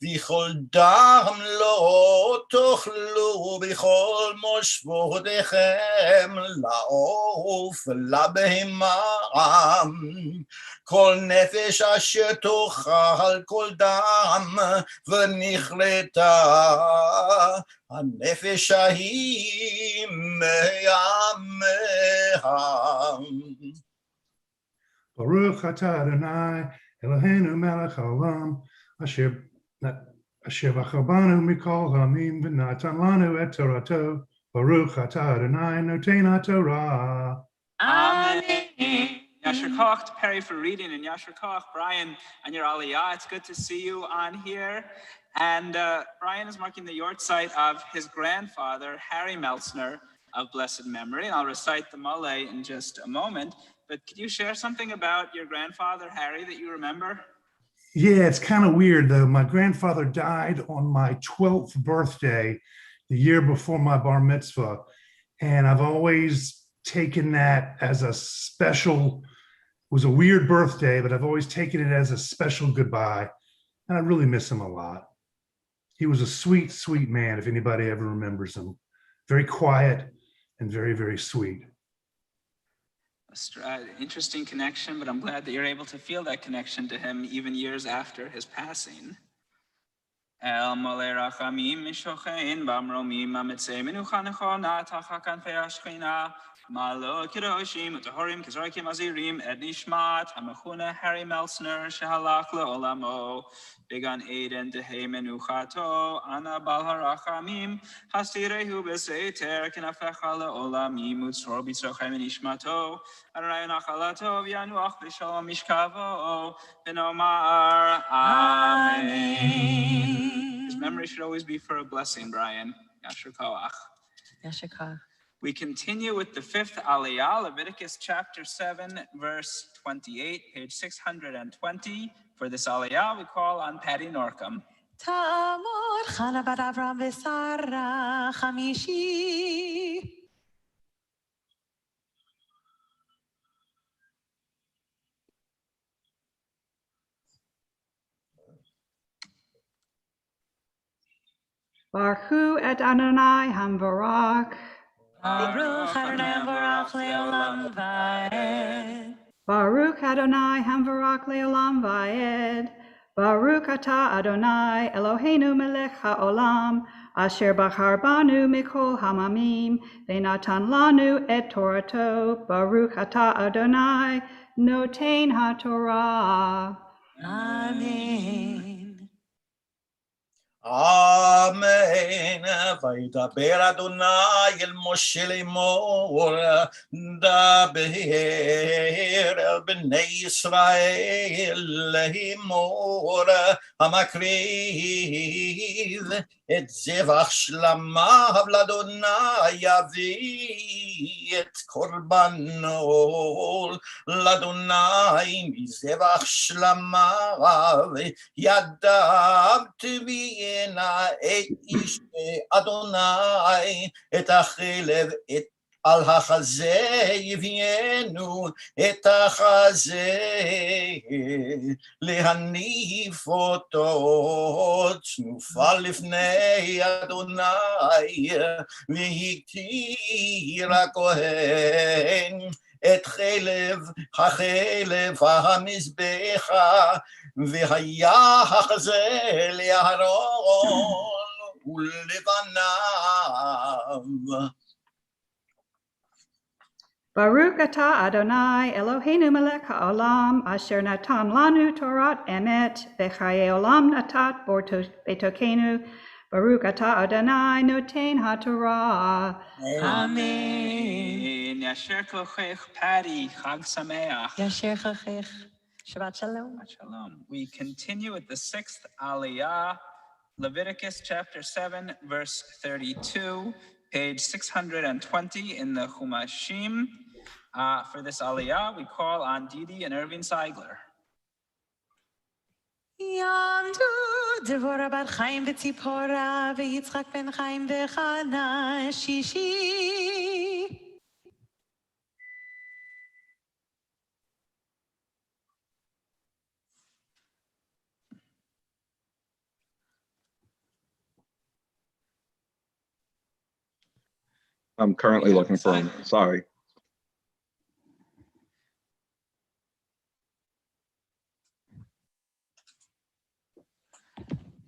וכל דם לא תאכלו בכל מושבותיכם לעוף לבהמה כל נפש אשר תאכל כל דם ונכרתה הנפש ההיא מימיה. Baruch Atah Adonai Eloheinu melech haolam asher b'charbanu mikol hamim v'natan lanu et torato. Baruch Atah Adonai noten HaTorah. Amen. Yasher Koch to Perry for reading, and Yasher Koch, Brian, and your Aliyah. It's good to see you on here. And Brian is marking the yortzeit of his grandfather, Harry Meltzner, of blessed memory. And I'll recite the Malay in just a moment. But could you share something about your grandfather, Harry, that you remember? Yeah, it's kind of weird though. My grandfather died on my 12th birthday, the year before my bar mitzvah. And I've always taken that as a special, it was a weird birthday, but I've always taken it as a special goodbye. And I really miss him a lot. He was a sweet, sweet man, if anybody ever remembers him. Very quiet and very, very sweet. Interesting connection, but I'm glad that you're able to feel that connection to him even years after his passing. El mole rachamim mishochein bamromim ametzei menucha nechona tachak kanfei hashchina malo kiroshim utahorim kizrakim azirim ed nishmat hamechuna Harry Meltzner shehalach leolamo Began Eden Tehei Menuchato, Ana Bal Harachamim, Hastirehu Beseter, Kinafecha Leolami, Mutzor Bitzrochem Nishmato, Adonai Nachalato, Yanuach B'Shalom Mishkavo, Benomar, Amen. His memory should always be for a blessing, Brian. Yasher Koach. Yasher Koach. We continue with the fifth Aliyah, Leviticus chapter 7, verse 28, page 620. For this Aliyah, we call on Patty Norcom. Tamor Chana bar Avram v'Sara Chamishi. Baruch et Adonai Hamvarach. Baruch Adonai Hamvarach leolam va'ed. Baruch Adonai Hamvarach leolam va'ed. Baruch atah Adonai Eloheinu melech haolam asher bachar banu mikol hamamim ve'natan lanu et Torato. Baruch atah Adonai noten HaTorah. Amen. Amen. Vaydaber Adonai el Moshe lemor daber el bnei Yisrael lemor hamakriv et zevach shlamav l'Adonai yavi et korbanol l'Adonai mizevach shlamav yadav תביאנה את איש אדוני את החלב את על החזה יביאנו את החזה, להניף אותו צנופה לפני אדוני, והקטיר הכהן את החלב המזבח, והיה החזה לאהרון ולבניו. Baruch atah Adonai Eloheinu melech haolam asher natan lanu Torat emet v'chaye olam natat betokenu. Baruch atah Adonai noten haTorah. Amen. Yasher kochech, Patty, Chag Sameach. Yasher chachech. Shabbat shalom. Shabbat shalom. We continue with the sixth Aliyah, Leviticus chapter 7, verse 32, page 620 in the Chumashim. For this Aliyah, we call on Didi and Irving Seigler. Yamdu Devorah bar Chaim v'Tzipora v'Yitzchak ben Chaim v'Chana Shishi. I'm currently looking for him. Sorry.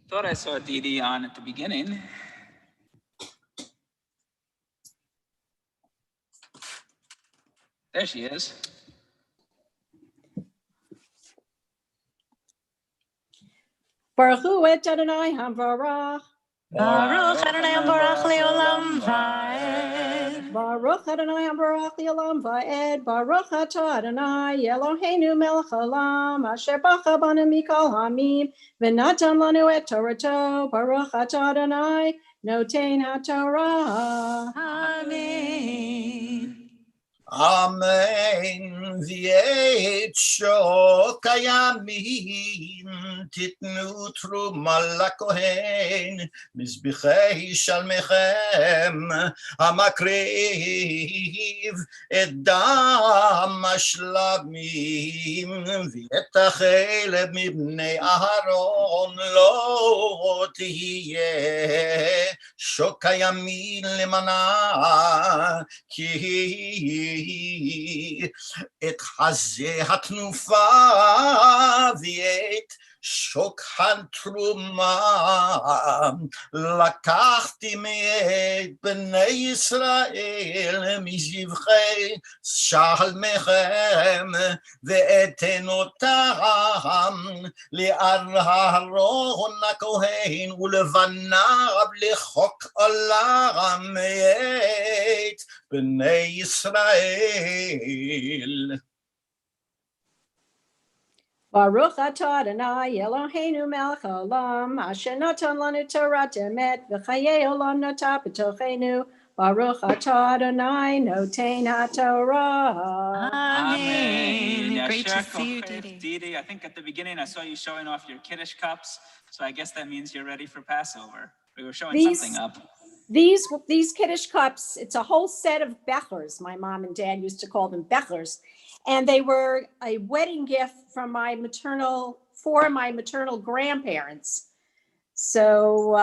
Thought I saw Didi on at the beginning. There she is. Baruch hu et Adonai Hamvarach. Baruch Adonai Hamvarach le'olam va'ed. Baruch Adonai Hamvarach le'olam va'ed. Baruch atah Adonai Eloheinu melech haolam asher bacha banu mikol hamim v'natan lanu et Torato. Baruch atah Adonai noten haTorah. Amen. Amen. V'et shokayamim titnu truma lakohen mizbechei shalmechem hamakriv et dam hashlamim v'et hacheleb mibnei Aharon lo tihye shokayamim lemana ki את חזה התנופה ואת שוק התרומה לקחתי מאת בני ישראל מזבחי שלמכם ואתן אותם לאהרון הכהן ולבניו לחוק עולם מאת בני ישראל. Baruch atah Adonai Eloheinu melech haolam asher natan lanu Torah emet v'chaye olam natah b'tochenu. Baruch atah Adonai noten haTorah. Amen. Great to Yasher see you, kochech, Didi. Didi. I think at the beginning I saw you showing off your Kiddush cups, so I guess that means you're ready for Passover. We were showing something up. These Kiddush cups, it's a whole set of bechers. My mom and dad used to call them bechers. And they were a wedding gift from my maternal grandparents. So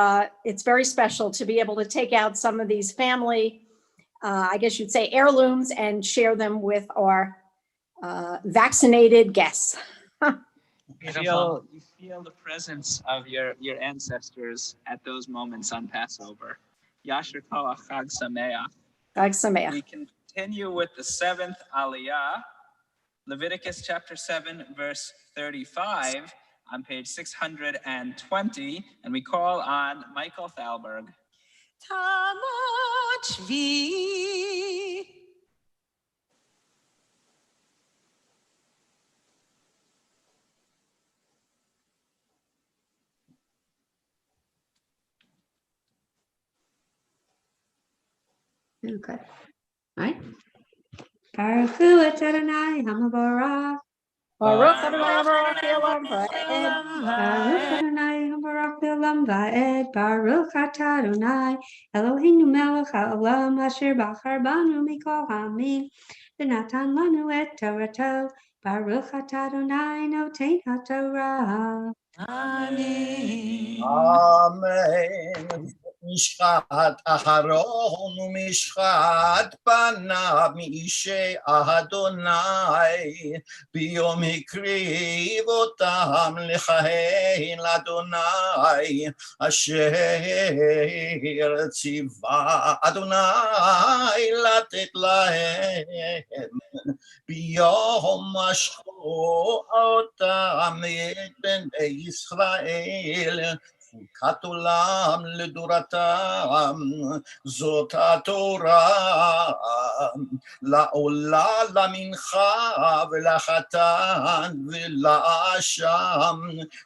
it's very special to be able to take out some of these family, I guess you'd say heirlooms, and share them with our vaccinated guests. You feel the presence of your ancestors at those moments on Passover. Yasher koach, Chag Sameach. Chag Sameach. We continue with the seventh Aliyah, Leviticus chapter 7, verse 35, on page 620, and we call on Michael Thalberg. Tamot Shvi. Okay. Right. Baruch hu et Adonai Hamabarach. Baruch Adonai Baruch Olam Va'ed. Baruch Adonai Baruch Olam Va'ed. Baruch Atah Adonai Eloheinu melech haolam asher bachar banu mikol ha'amim v'natan lanu et Torato. Baruch Atah Adonai noten haTorah. Amen. Amen. משחת אהרון ומשחת פניו מאישי אדוני, ביום הקריב אותם לכהן לאדוני, אשר ציווה אדוני לתת להם, ביום משכו אותם את בני ישראל, חוקת עולם לדורתם, זאת התורה, לעולה, למנחה ולחתן ולאשם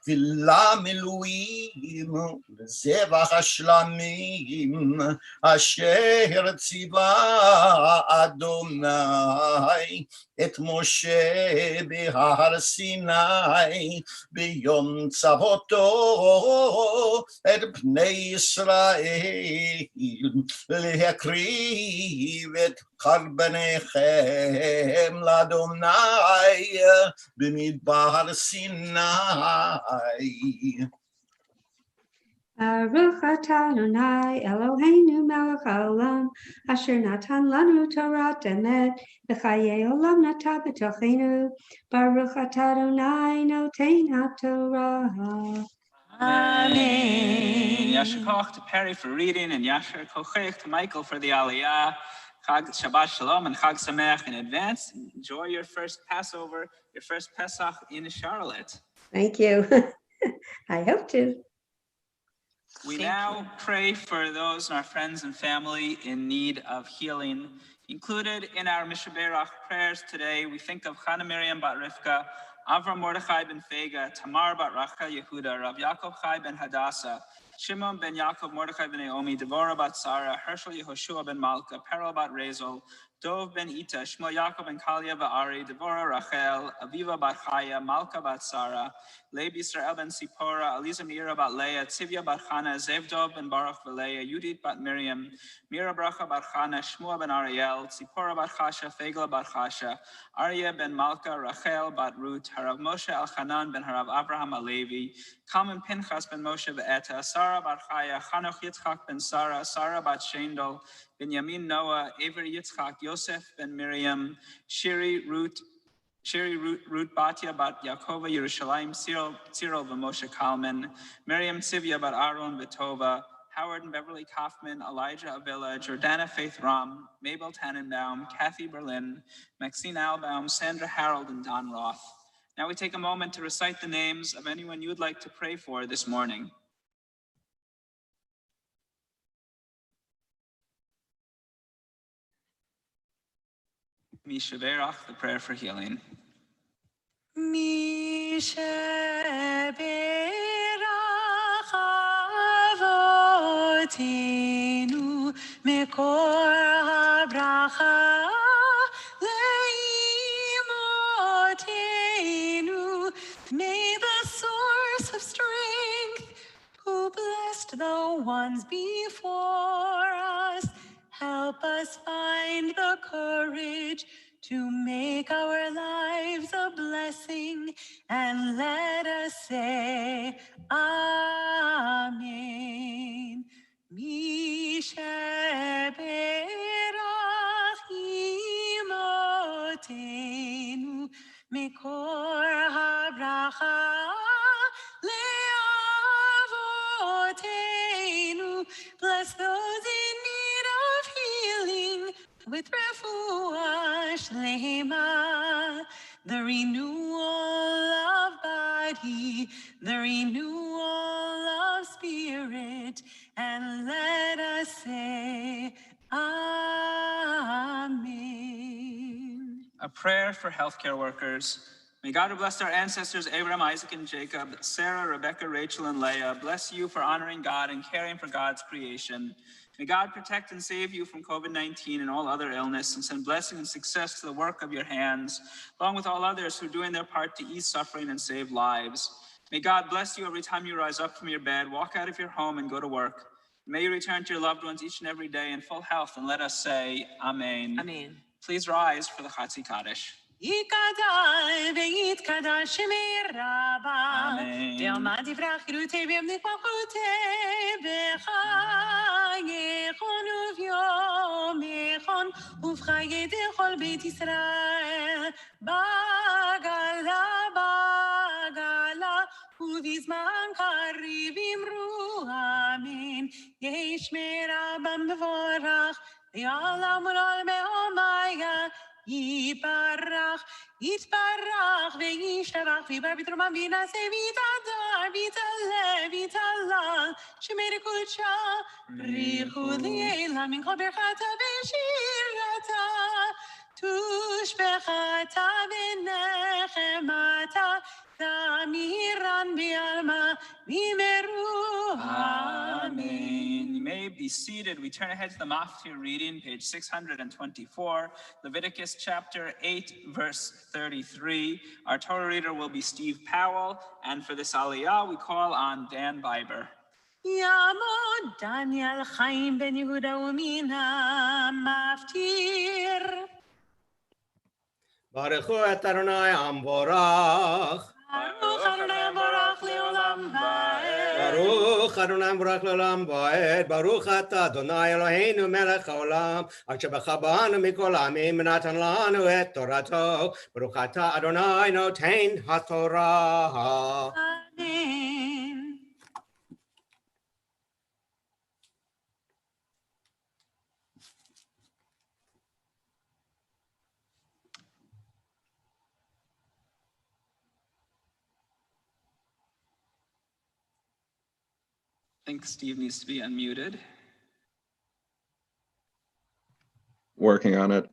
ולמילואים ולזבח השלמים, אשר ציווה אדוני את משה בהר סיני ביום צוותו את בני ישראל להקריב את קרבניכם לאדוני במדבר סיני. Baruch atah Adonai Eloheinu melech haolam asher natan lanu Torat emet v'chayei olam nata b'tochenu. Baruch atah Adonai noten haTorah. Amen. Yasher Koch to Perry for reading, and Yasher Kochech to Michael for the Aliyah. Chag Shabbat Shalom and Chag Sameach in advance. Enjoy your first Passover, your first Pesach in Charlotte. Thank you. I hope to. We now pray for those and our friends and family in need of healing. Included in our Mishaberach prayers today, we think of Chana Miriam Bat Rivka, Avram Mordechai ben Fega, Tamar Bat Rachel Yehuda, Rav Yaakov Chai ben Hadassah, Shimon ben Yaakov Mordechai ben Naomi, Devorah Bat Sarah, Hershel Yehoshua ben Malka, Perel Bat Rezel, Dov ben Ita, Shmuel Yaakov ben Kalia Ba'ari, Devorah Rachel, Aviva Bat Chaya, Malka Bat Sarah, Leib Yisrael ben Sipora, Aliza Mira Bat Leah, Tzivya Bat Chana, Zevdov ben Baruch Valeah, Yudit Bat Miriam, Mira Bracha Bat Chana, Shmuel ben Ariel, Tzipora Bat Chasha, Fegla Bat Chasha, Arya ben Malka, Rachel Bat Ruth, Harav Moshe Elchanan ben Harav Abraham Alevi, Kalman Pinchas ben Moshe Be'eta, Sarah Bat Chaya, Chanoch Yitzchak ben Sarah, Sarah Bat Shendel, Benjamin Noah, Aver Yitzchak, Yosef ben Miriam, Shiri Ruth Batya Bat Yaakova, Yerushalayim, Cyril ben Moshe Kalman, Miriam Tzivya Bat Aaron Betova, Howard and Beverly Kaufman, Elijah Avila, Jordana Faith Ram, Mabel Tannenbaum, Kathy Berlin, Maxine Albaum, Sandra Harold, and Don Roth. Now we take a moment to recite the names of anyone you would like to pray for this morning. Mishaberach, the prayer for healing. Mishaberach avotenu mekor habracha leimotenu. May the source of strength, who blessed the ones before us, help us find the courage to make our lives a blessing, and let us say Amen. Mishaberach imotenu mikor habracha leavotenu. Bless those in need of healing with refuah shlema, the renewal of body, the renewal of spirit, and let us say Amen. A prayer for healthcare workers. May God, who blessed our ancestors Abraham, Isaac, and Jacob, Sarah, Rebecca, Rachel, and Leah, bless you for honoring God and caring for God's creation. May God protect and save you from COVID-19 and all other illness, and send blessing and success to the work of your hands, along with all others who are doing their part to ease suffering and save lives. May God bless you every time you rise up from your bed, walk out of your home, and go to work. May you return to your loved ones each and every day in full health, and let us say, Amen. Amen. Please rise for the Chatzi Kaddish. יתגדל ויתקדש שמי רבה, אמן. ועמד יברח חירותי וימליך מלכותי, בחייכון וביומכון, ובחיי כל בית ישראל, בגלה ובזמן קריב אמרו אמן, ישמר רבם מבורך, ויעלם ולעולמי עולמיה, יתברך וישתבח ויבר בתרומם וינשא ויתהדר ויתעלה ויתהלל שמי קודשה בריחו לעילא מן כל ברכתה ושירתה תושבחתה ונחמתה תמירן בעלמא וימרו Amen. You may be seated. We turn ahead to the Maftir reading, page 624, Leviticus chapter 8, verse 33. Our Torah reader will be Steve Powell, and for this aliyah, we call on Dan Biber. יעמוד דניאל חיים בן יהודה ומן המפטיר. ברכו את אדוני המבורך. ברוך אדוני המבורך לעולם ועד. ברוך אדוני המבורך לעולם ועד. ברוך אתה אדוני אלוהינו מלך העולם, אשר בנו מכל העמים ונתן לנו את תורתו. ברוך אתה אדוני נותן התורה. אמן. I think Steve needs to be unmuted. Working on it.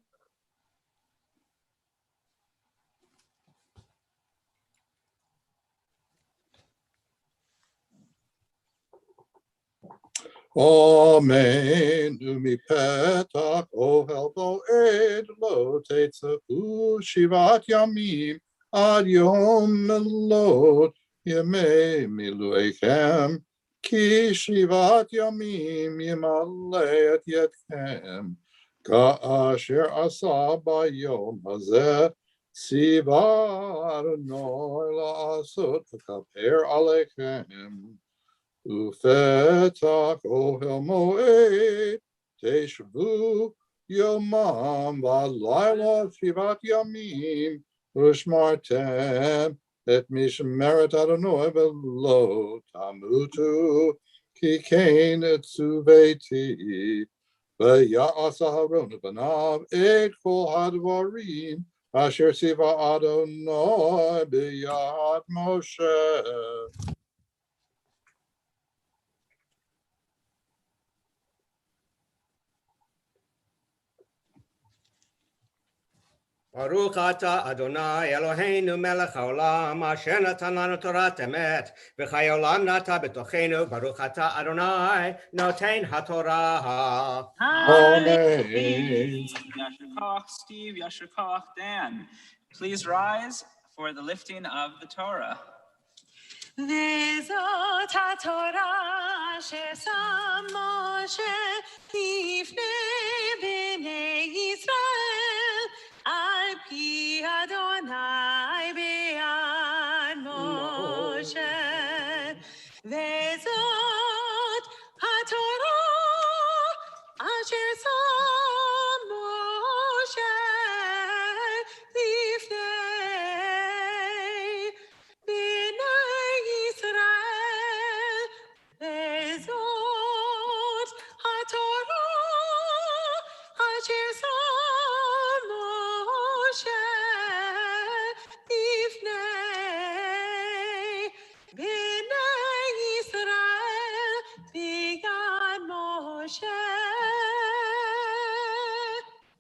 Amen. Umi petach ohel bo'ed lo tetzeu shivat yamim ad yom melot yemei miluechem ki shivat yamim yimaleh et yetchem ka'asher asa bayom hazeh tziva Adonai la'asot v'kaper alechem. Ufetach ohel moed teshvu yomam v'layla shivat yamim ushmartem et mishmeret Adonai v'lo tamutu ki kain etzu beiti v'ya'as Aharon b'nav et kol hadvarim asher tziva Adonai b'yad Moshe. ברוך אתה אדוני אלוהינו מלך העולם אשר נתן לנו תורת אמת וחיי עולם נטע בתוכנו. ברוך אתה אדוני נותן התורה. Amen. Yasher Koch, Steve, Yasher Koch, Dan. Please rise for the lifting of the Torah. וזאת התורה ששם משה לפני בני ישראל על פי אדוני ביד משה. וזאת התורה אשר שם משה לפני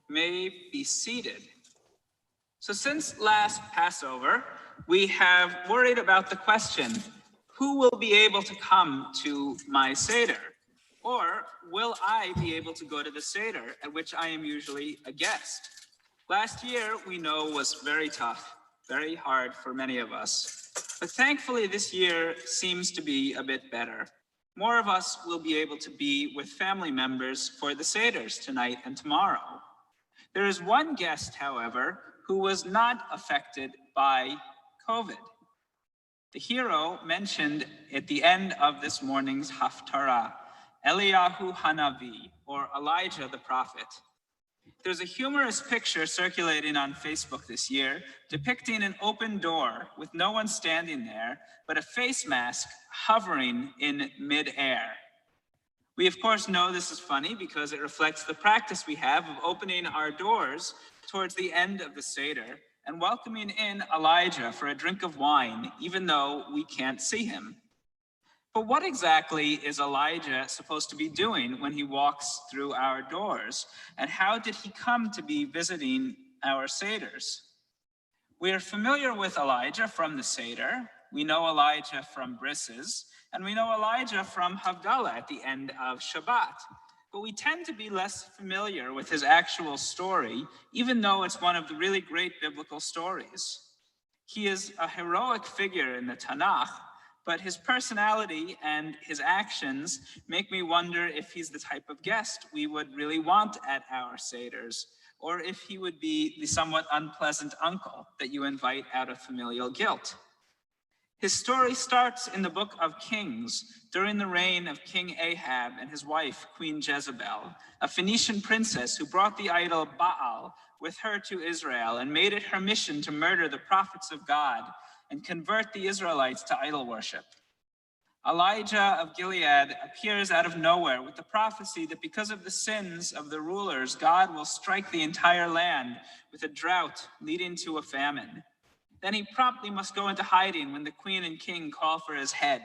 May be seated. So since last Passover, we have worried about the question, who will be able to come to my Seder? Or will I be able to go to the Seder, at which I am usually a guest? Last year, we know, was very tough, very hard for many of us. But thankfully, this year seems to be a bit better. More of us will be able to be with family members for the Seders tonight and tomorrow. There is one guest, however, who was not affected by COVID. The hero mentioned at the end of this morning's Haftarah, Eliyahu Hanavi, or Elijah the prophet. There's a humorous picture circulating on Facebook this year depicting an open door with no one standing there, but a face mask hovering in midair. We, of course, know this is funny because it reflects the practice we have of opening our doors towards the end of the Seder and welcoming in Elijah for a drink of wine, even though we can't see him. But what exactly is Elijah supposed to be doing when he walks through our doors? And how did he come to be visiting our Seders? We are familiar with Elijah from the Seder. We know Elijah from Brisses, and we know Elijah from Havdalah at the end of Shabbat. But we tend to be less familiar with his actual story, even though it's one of the really great biblical stories. He is a heroic figure in the Tanakh, but his personality and his actions make me wonder if he's the type of guest we would really want at our Seders, or if he would be the somewhat unpleasant uncle that you invite out of familial guilt. His story starts in the book of Kings during the reign of King Ahab and his wife, Queen Jezebel, a Phoenician princess who brought the idol Baal with her to Israel and made it her mission to murder the prophets of God and convert the Israelites to idol worship. Elijah of Gilead appears out of nowhere with the prophecy that because of the sins of the rulers, God will strike the entire land with a drought leading to a famine. Then he promptly must go into hiding when the queen and king call for his head.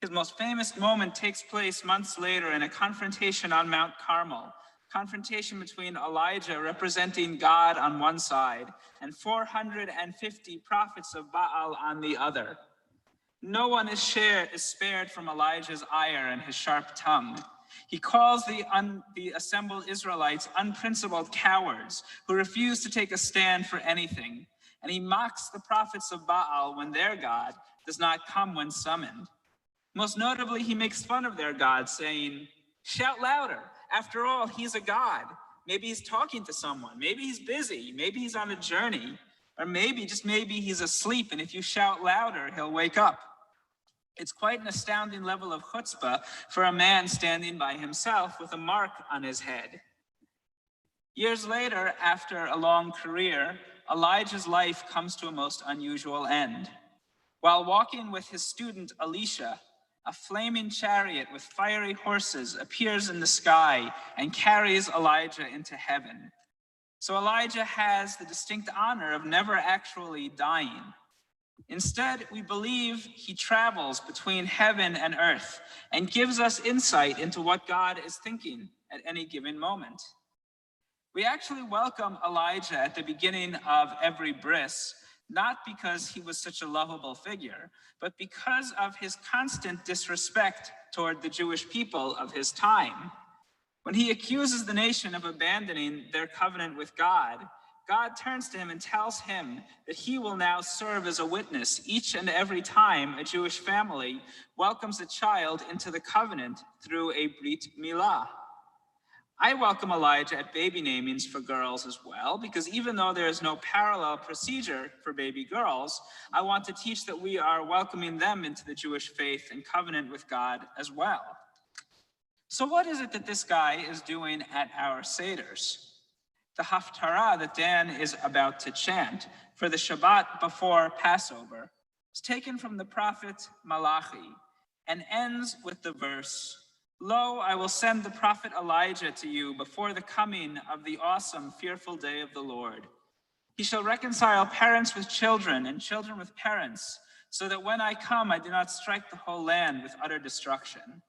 His most famous moment takes place months later in a confrontation on Mount Carmel, confrontation between Elijah representing God on one side and 450 prophets of Baal on the other. No one is spared from Elijah's ire and his sharp tongue. He calls the assembled Israelites unprincipled cowards who refuse to take a stand for anything. And he mocks the prophets of Baal when their God does not come when summoned. Most notably, he makes fun of their God, saying, "Shout louder. After all, he's a God. Maybe he's talking to someone. Maybe he's busy. Maybe he's on a journey. Or maybe, just maybe, he's asleep, and if you shout louder, he'll wake up." It's quite an astounding level of chutzpah for a man standing by himself with a mark on his head. Years later, after a long career, Elijah's life comes to a most unusual end. While walking with his student Elisha, a flaming chariot with fiery horses appears in the sky and carries Elijah into heaven. So Elijah has the distinct honor of never actually dying. Instead, we believe he travels between heaven and earth and gives us insight into what God is thinking at any given moment. We actually welcome Elijah at the beginning of every bris, not because he was such a lovable figure, but because of his constant disrespect toward the Jewish people of his time. When he accuses the nation of abandoning their covenant with God, God turns to him and tells him that he will now serve as a witness each and every time a Jewish family welcomes a child into the covenant through a Brit Milah. I welcome Elijah at baby namings for girls as well, because even though there is no parallel procedure for baby girls, I want to teach that we are welcoming them into the Jewish faith and covenant with God as well. So what is it that this guy is doing at our Seders? The Haftarah that Dan is about to chant for the Shabbat before Passover is taken from the prophet Malachi and ends with the verse, "Lo, I will send the prophet Elijah to you before the coming of the awesome, fearful day of the Lord. He shall reconcile parents with children and children with parents, so that when I come, I do not strike the whole land with utter destruction."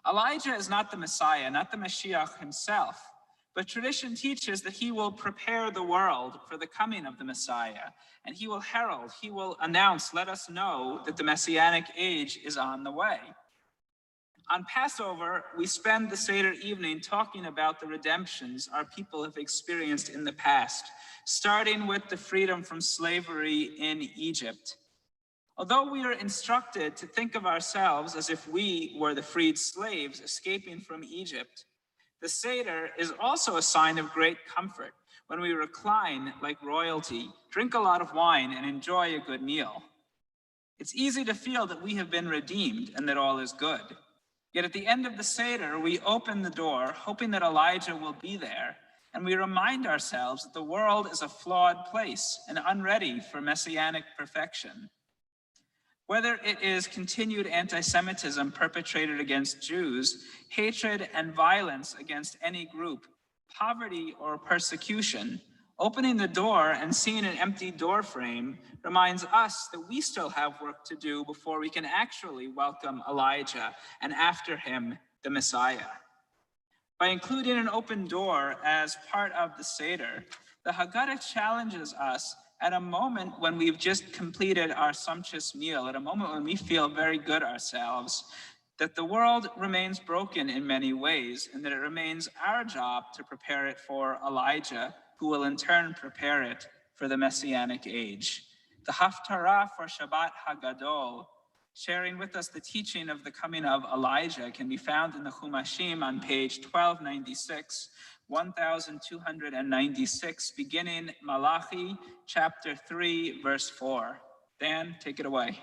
Elijah is not the Messiah, not the Mashiach himself, but tradition teaches that he will prepare the world for the coming of the Messiah, and he will herald, he will announce, let us know that the Messianic age is on the way. On Passover, we spend the Seder evening talking about the redemptions our people have experienced in the past, starting with the freedom from slavery in Egypt. Although we are instructed to think of ourselves as if we were the freed slaves escaping from Egypt, the Seder is also a sign of great comfort when we recline like royalty, drink a lot of wine, and enjoy a good meal. It's easy to feel that we have been redeemed and that all is good. Yet at the end of the Seder, we open the door, hoping that Elijah will be there, and we remind ourselves that the world is a flawed place and unready for messianic perfection. Whether it is continued anti-Semitism perpetrated against Jews, hatred and violence against any group, poverty or persecution, opening the door and seeing an empty door frame reminds us that we still have work to do before we can actually welcome Elijah and after him, the Messiah. By including an open door as part of the Seder, the Haggadah challenges us at a moment when we've just completed our sumptuous meal, at a moment when we feel very good ourselves, that the world remains broken in many ways, and that it remains our job to prepare it for Elijah, who will in turn prepare it for the Messianic age. The Haftarah for Shabbat Hagadol, sharing with us the teaching of the coming of Elijah, can be found in the Chumashim on page 1296, 1296, beginning Malachi chapter 3, verse 4. Dan, take it away.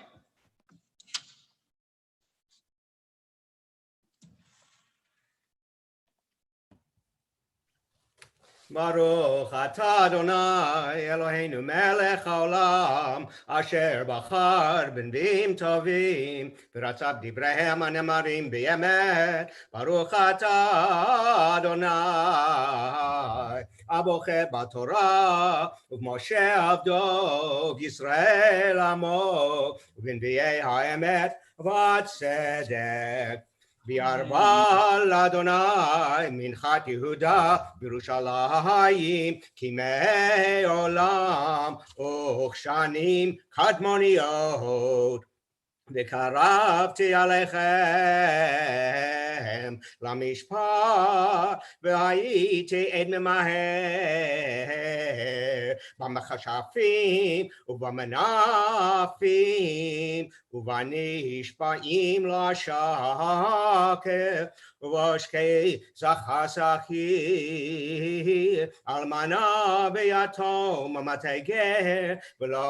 Baruch atah Adonai Eloheinu melech haolam asher bachar b'nbiim tovim v'ratzav divrehem hanemarim b'yemet. Baruch atah Adonai abocher b'Torah u'Moshe avdo Yisrael amo u'b'nbiei ha'emet v'tzedek. V'yarbal Adonai minchat Yehuda Yerushalayim kimei olam uchshanim kadmoniyot v'karavti alechem lamishpat v'hayiti ed memaher b'machashafim u'b'menafim u'b'nishba'im l'shaker u'v'shkei zachasachir almana v'yatom amateger v'lo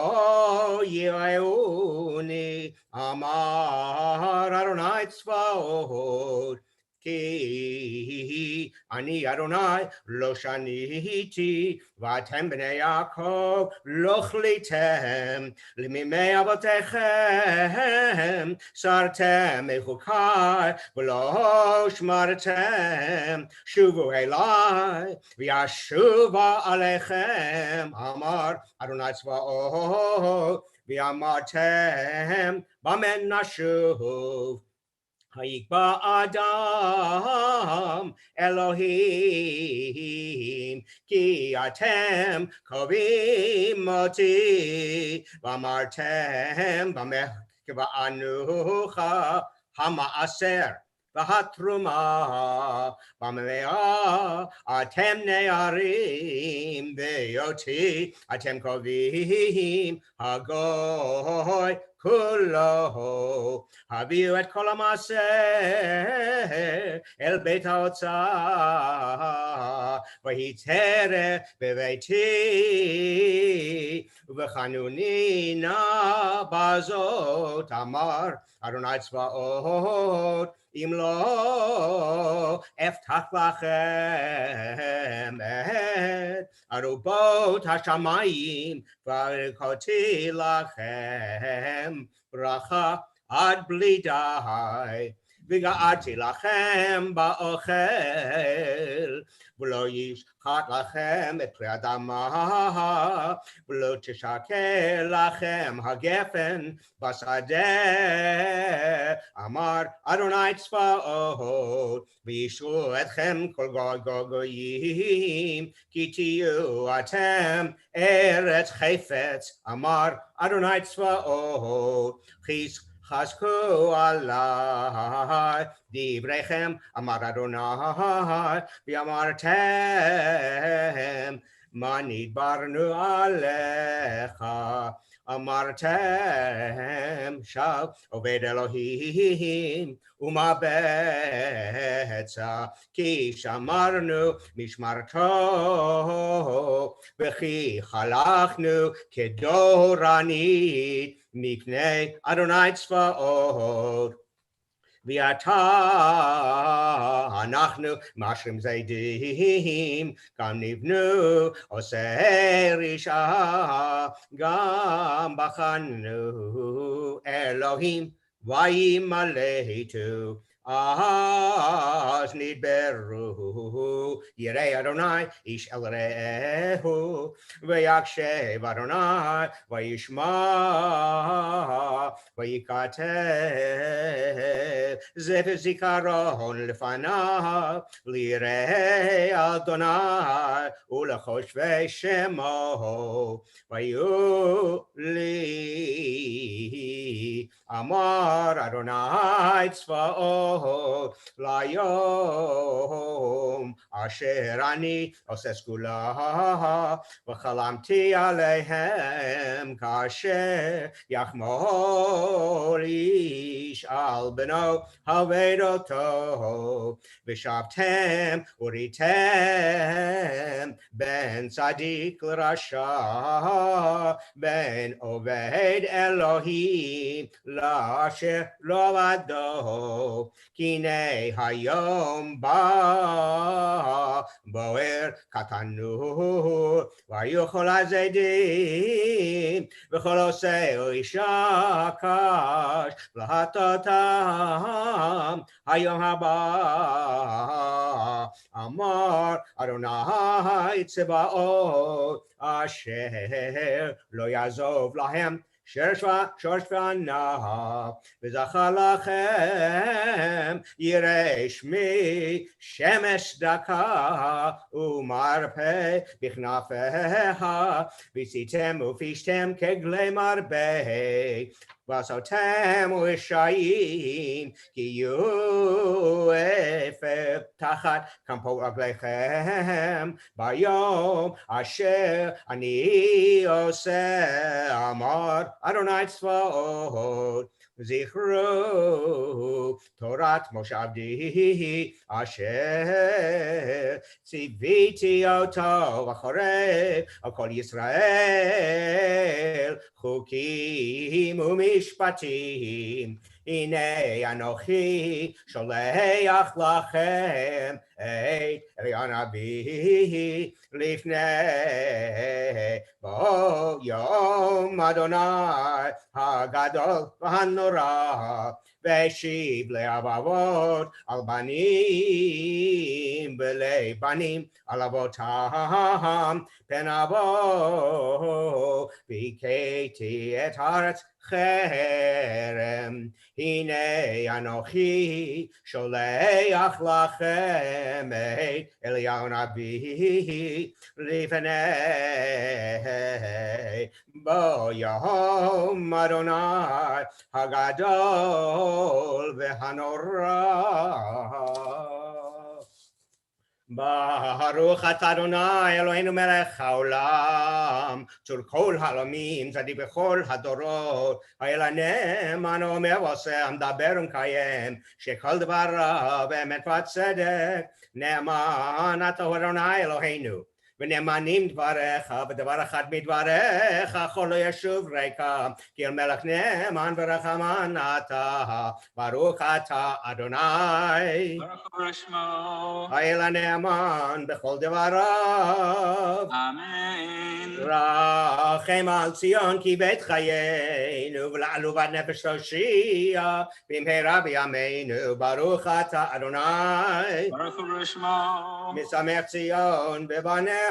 yireuni amar Adonai tzvaot ki ani Adonai lo shaniti v'atem b'nei Yaakov lo chlitem l'mimei avotechem sartem mechukai v'lo shmartem shuvu elai v'yashuva alechem amar Adonai tzvaot v'amartem b'amen nashuv Hayikba Adam Elohim Ki atem kovim moti V'amartem b'mech v'anucha hama'aser v'hatruma b'mea atem ne'arim v'yoti atem kovim hagoy kulo haviu et kol ha'maser el beit ha'otzar v'hitere beveiti v'chanunina bazot amar Adonai tzvaot im lo eftach lachem et arubot hashamayim v'arikoti lachem bracha ad bli dai v'ga'ati lachem ba'ochel v'lo yishchat lachem et pri adama v'lo tishakel lachem hagefen basadeh amar Adonai tzvaot v'yishu etchem kol goyim ki tiyu atem eretz chayfetz amar Adonai tzvaot חזקו עלי דבריכם, אמר אדוני, ואמרתם, מה נדברנו עליך? אמרתם, שם עובד אלוהים ומה בצע, כי שמרנו משמרתו, וכי הלכנו כדורנית מפני אדוני צבאות. ועתה אנחנו מאשרים זידים, גם נבנו עושה רשעה, גם בחנו אלוהים וימלטו. אז נדברו יראי אדוני איש אל רעהו, ויקשב אדוני וישמע, ויקטב זפר זיכרון לפניו, ליראי אדוני ולחושבי שמו. ויהיו לי, אמר אדוני צבאות, ליום אשר אני עושה סגולה, וחלמתי עליהם כאשר יחמול איש על בנו עובד אותו, ושבתם וראיתם בין צדיק לרשע, בין עובד אלוהים לאשר לא עבדו. כי הנה היום בא בוער כתנור, ויאכל הזדים, וכל עושה אישה קש להטותם היום הבא, אמר אדוני צבאות, אשר לא יעזוב להם שורש וענף, וזכה לכם ירא שמי שמש דקה ומרפא בכנפיך, ועשיתם ופשתם כגלי מרבה, ועשותם רשעים כי יהיו אפר תחת כנפי רגליכם ביום אשר אני עושה, אמר אדוני צבאות. זכרו תורת משה עבדי אשר ציוויתי אותו אחרי על כל ישראל, חוקים ומשפטים. הנה אנוכי שולח לכם את אליהו הנביא לפני בוא יום אדוני הגדול והנורא, והשיב לבבות על בנים ולבנים על אבותם פן אבוא, והכיתי את הארץ חרם. הנה אנוכי שולח לכם את אליהו הנביא לפני בוא יום אדוני הגדול והנורא. ברוך אתה אדוני אלוהינו מלך העולם, צור כל העולמים, צדיק בכל הדורות, האל הנאמן אומר ועושה, המדבר ומקיים, שכל דבריו אמת וצדק. נאמן אתה אדוני אלוהינו, ונאמנים דבריך, ודבר אחד מדבריך כל לא ישוב ריקה, כי אל מלך נאמן ורחמן אתה. ברוך אתה אדוני ברוך הוא שמו, האל הנאמן בכל דבריו. אמן. רחם על ציון כי בית חיינו, ולעלובת נפש תושיע במהרה בימינו. ברוך אתה אדוני ברוך הוא שמו, משמח ציון בבניה.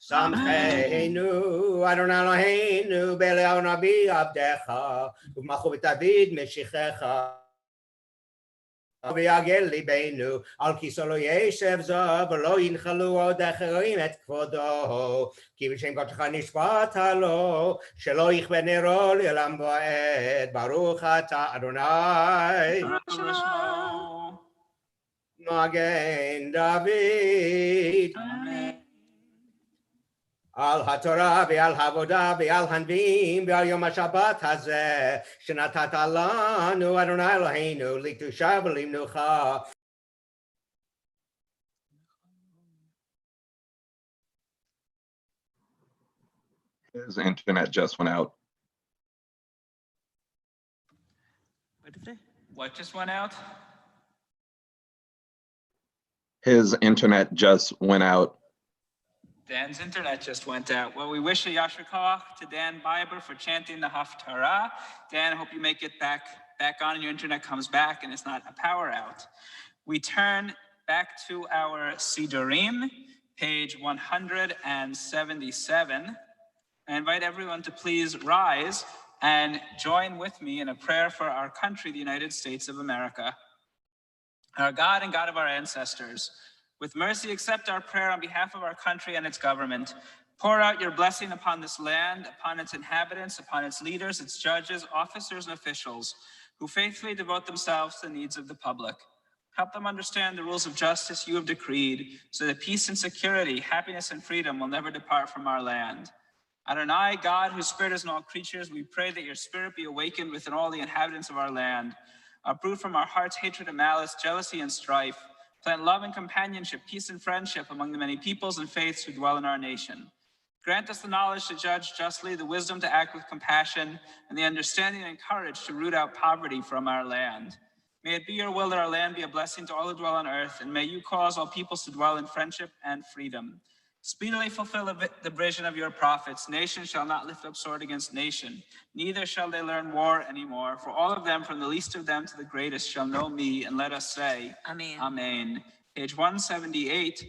שמחנו אדוני אלוהינו באליהו הנביא עבדך, ובמלכות דוד משיחך. ויגל ליבנו על כיסא לא ישב זו ולא ינחלו עוד אחרים את כבודו כי בשם קודשך נשבעת לו שלא יכבה נרו לעולם ועד ברוך אתה אדוני מגן דוד על התורה ועל העבודה ועל הנביאים ועל יום השבת הזה שנתת לנו אדוני אלוהינו לקדושה ולמנוחה. His internet just went out. What did they? What just went out? His internet just went out. Dan's internet just went out. Well, we wish a Yashar Koach to Dan Biber for chanting the Haftarah. Dan, I hope you make it back on and your internet comes back and it's not a power out. We turn back to our Sidurim, page 177. I invite everyone to please rise and join with me in a prayer for our country, the United States of America. Our God and God of our ancestors, with mercy, accept our prayer on behalf of our country and its government. Pour out your blessing upon this land, upon its inhabitants, upon its leaders, its judges, officers, and officials, who faithfully devote themselves to the needs of the public. Help them understand the rules of justice you have decreed, so that peace and security, happiness and freedom will never depart from our land. Adonai, God, whose spirit is in all creatures, we pray that your spirit be awakened within all the inhabitants of our land. Uproot from our hearts hatred and malice, jealousy and strife. Plant love and companionship, peace and friendship among the many peoples and faiths who dwell in our nation. Grant us the knowledge to judge justly, the wisdom to act with compassion, and the understanding and courage to root out poverty from our land. May it be your will that our land be a blessing to all who dwell on earth, and may you cause all peoples to dwell in friendship and freedom. Speedily fulfill the vision of your prophets. Nation shall not lift up sword against nation, neither shall they learn war anymore. For all of them, from the least of them to the greatest, shall know me, and let us say, Amen. Amen. Page 178,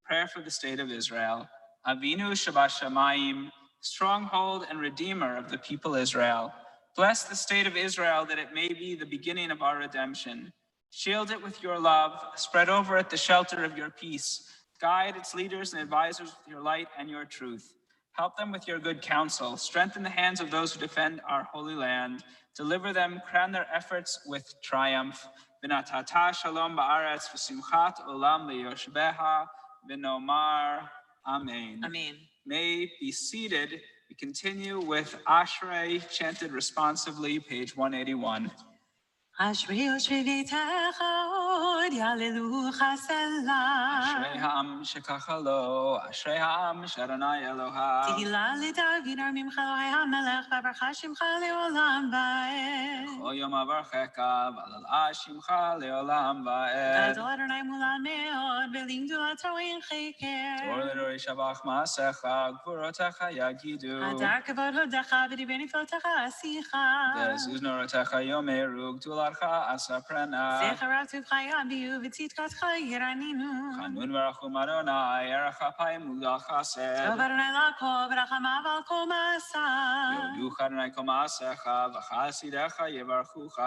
prayer for the state of Israel. Avinu Shabbat stronghold and redeemer of the people Israel. Bless the state of Israel that it may be the beginning of our redemption. Shield it with your love, spread over it the shelter of your peace. Guide its leaders and advisors with your light and your truth. Help them with your good counsel. Strengthen the hands of those who defend our holy land. Deliver them, crown their efforts with triumph. V'natata shalom ba'aretz v'simchat olam le'yoshbeha v'nomar. Amen. Amen. May be seated. We continue with Ashrei, chanted responsively, page 181. אשרי יושבי ביתך עוד יעללו חסלה. אשרי העם שככה לו, אשרי העם שאדוני אלוהיו. תהילה לדוד ארמימך אלוהי המלך, וברכה שמך לעולם ועד. בכל יום אברכך, והללה שמך לעולם ועד. גדול אדוני מולה מאוד, ולגדולתו אין חקר. תור לדור ישבח מעשיך, גבורותיך יגידו. הדר כבוד הודך, ודיבר נפלאותיך עשיך. ועזוז נורותיך יאמרו, גדולתך עשה פרנה. זכר טובך יביאו, וצדקתך ירננו. חנון ורחום אדוני, ערך אפיים וגדול חסד. טוב אדוני לעקוב, ורחמיו על כל מעשיו. יודוך אדוני כל מעשיך, וחסידיך יברכוך.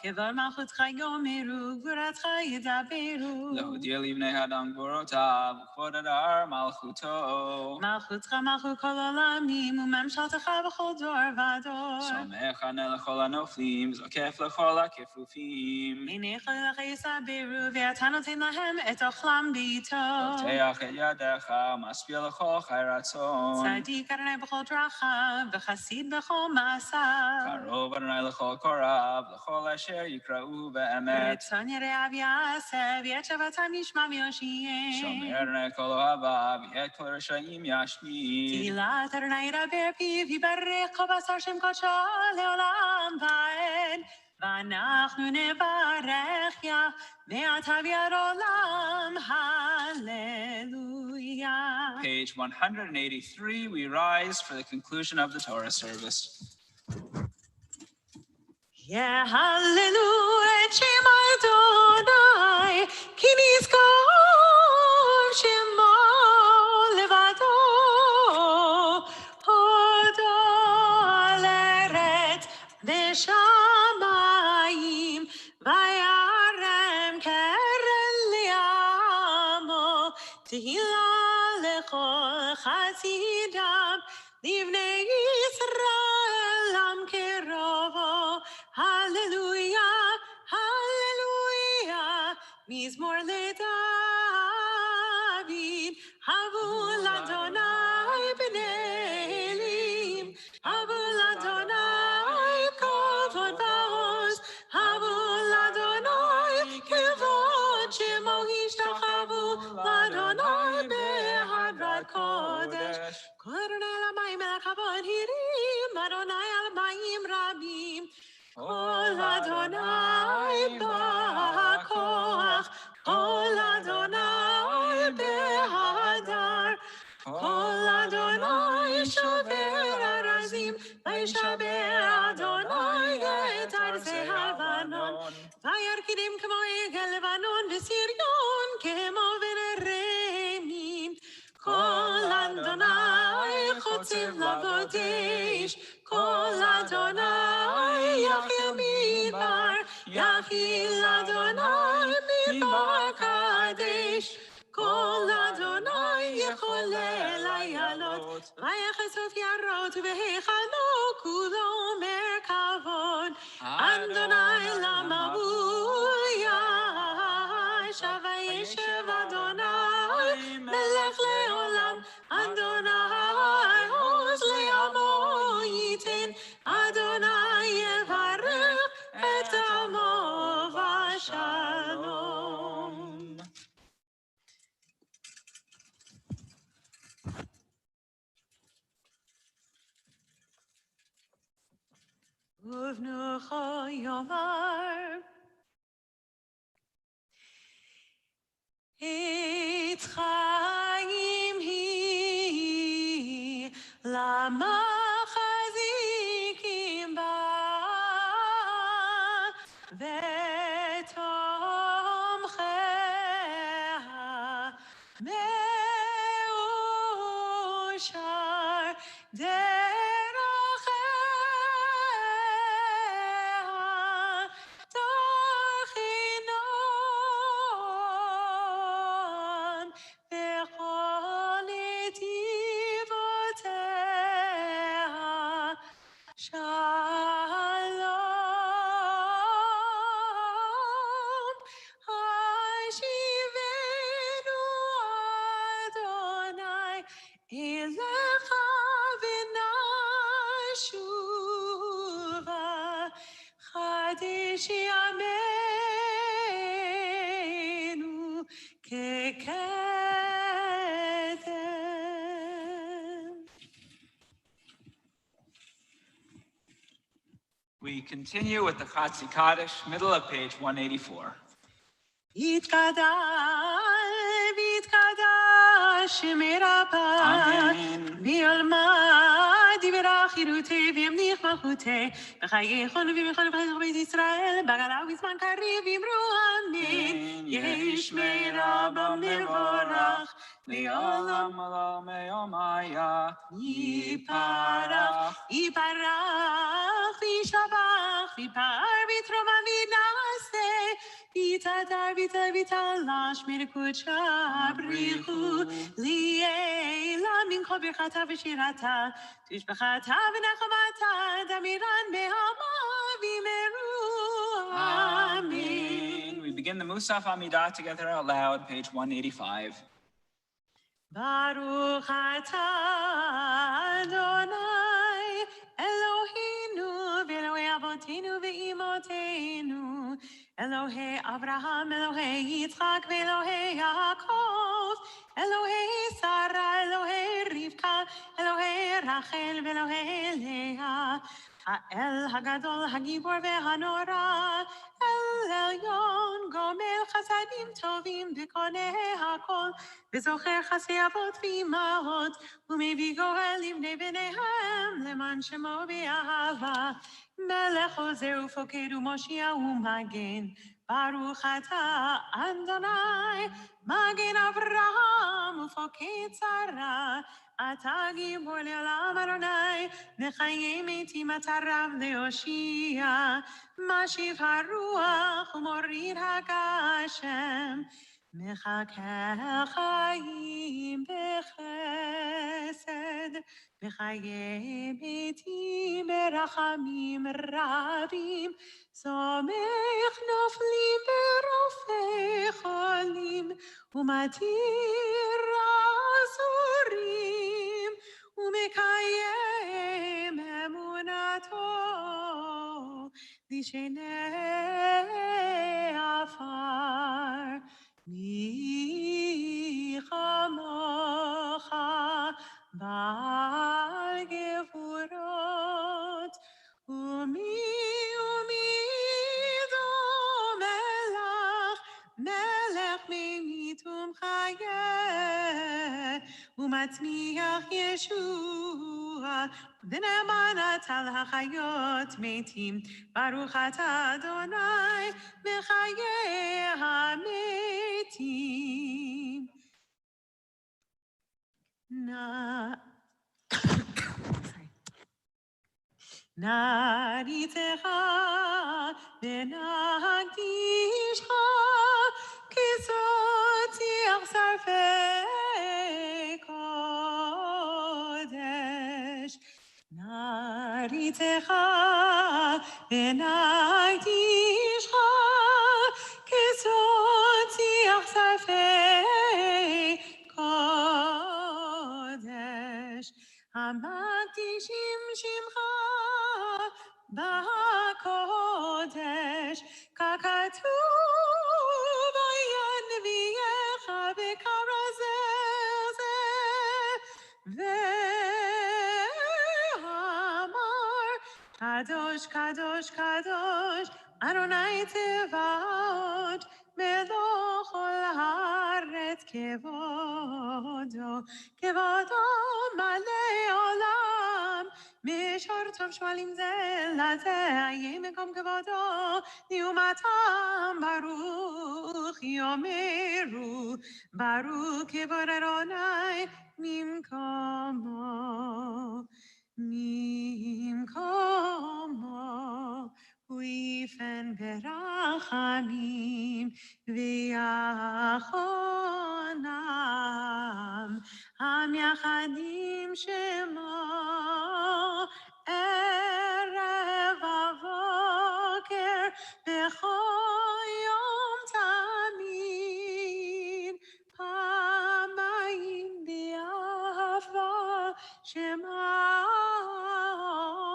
כבוד מלכותך יאמרו, גבורתך ידברו. להודיע לבני אדם גבורותיו, וכבוד הדר מלכותו. מלכותך מלכות כל עולמים, וממשלתך בכל דור ודור. שמח ענה לכל הנופלים, זוקף לכל הכפופים. עיניך אליך יסברו, ואתה נותן להם את אוכלם בעתו. פותח את ידיך, משביע לכל חי רצון. צדיק אדוני בכל דרכיו, וחסיד בכל מעשיו. קרוב אדוני לכל קורב, לכל אשר יקראו באמת. רצון יראיו יעשה, ואת שבתם ישמע ויושיע. שומר אדוני כל אוהביו, ואת כל רשעים ישמיד. תהילת אדוני ידבר פיו, יברך כל בשר שם קודשו לעולם ועד. ואנחנו נברך יה, מעתה ועד עולם, hallelujah. Page 183, we rise for the conclusion of the Torah service. Yeah, hallelujah, Shema Adonai, ki nizkor Shema levado, hodo leret v'shamayim, vayarech תהילה לכל חסידיו, לבני ישראל עם קרובו, הללויה, הללויה, מזמור לדוד, הבו לאדוני בני אלים, הבו לאדוני כבוד ועוז, הבו לאדוני כבוד שמו השתחוו, לאדוני בהדרת קודש. כל אדוני על המים אל הכבוד הרים, אדוני על מים רבים. כל אדוני בכוח, כל אדוני בהדר, כל אדוני שובר ארזים, וישבר אדוני את ארזי הלבנון. וירקידים כמו עגל לבנון וסריון, כמו בן רמים. כל אדוני חוצב לעבוד אש, כל אדוני יחיל מדבר, יחיל אדוני מדבר קדש. כל אדוני יחולל איילות, ויחשוף יערות ובהיכלו כולו מרכבות. אדוני למבויה, שבה ישב אדוני מלך לעולם. אדוני עוז לעמו ייתן, אדוני יברך את עמו בשלום. ובנוחו יאמר, עת חיים היא, למה חזיקים בה, ותומכיה מאושר דרכיה, תחינון בכל נתיבותיה, שלום. השיבנו אדוני אליך ונשובה, חדש ימינו כקדם. We continue with the Chatzi Kaddish, middle of page 184. יתקדש, יתקדש מרפא, Amen. וילמד דברי חירותי וימליך מלכותי, בחייכון ובכל בית ישראל, בגלה ובזמן קריב אמרו אמן. יהי שמי רבא מבורך, לעולם עולם יומיה. יפרח, יפרח, וישבח, ויפאר, ויתרומם וינשא, ויתהדר, ויתלש מלכות שבריחו, לילה מן כל ברכתה ושירתה, תשבחתה ונחמתה, דמירן בהמה וימרו. Amen. We begin the Musaf Amidah together out loud, page 185. Baruch atah Adonai Eloheinu v'Elokei Avotenu v'Imotenu, Elohei Avraham, Elohei Yitzchak v'Elokei Yaakov, Elohei Sarah, Elohei Rivka, Elohei Rachel v'Elokei Leah, האל הגדול, הגיבור והנורא, אל עליון, גומל חסדים טובים וקונה הכל, וזוכר חסי אבות ואימהות, ומביא גואל לבני בניהם, למען שמו באהבה. מלך עוזר ופוקד ומושיע ומגן, ברוך אתה אדוני, מגן אברהם ופוקד שרה. אתה גיבור לעולם אדוני, וחיי מתים אתה רב להושיע. משיב הרוח ומוריד הגשם, מחכה חיים בחסד, בחיי ביתי ברחמים רבים, סומך נופלים ורופא חולים, ומתיר אסורים, ומקיים אמונתו, דשני עפר. מי כמוך בעל גבורות, ומי דומה לך, מלך ממית ומחיה, ומצמיח ישועה, ונאמנת על החיות מתים. ברוך אתה אדוני בחיי המתים. נעריצך ונקדישך, כזאת שיח שרפי קודש. נעריצך ונקדישך, כזאת שיח שרפי קודש. המקדישים שמך בקודש, ככתוב היה נביאך בכרזה זה, ואמר קדוש קדוש קדוש אדוני צבאות, מלוך כל הארץ כבודו, כבודו מלא עולם. משור טוב שואלים זה לזה, יהיה מקום כבודו, נאומתם ברוך יאמרו, ברוך כבוד אדוני ממקומו, ממקומו. הוא יפן ברחמים ויחונם, המייחדים שמו ערב ובוקר בכל יום תמיד, פעמיים באהבה שמה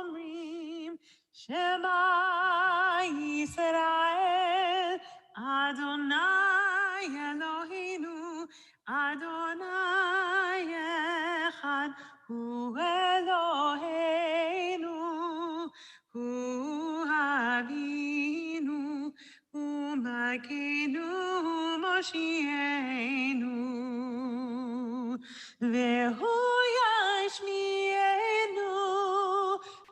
אומרים, שמה ישראל אדוני אלוהינו, אדוני אחד הוא אלוהינו, הוא אבינו, הוא מלכנו, מושיענו, והוא ישמיענו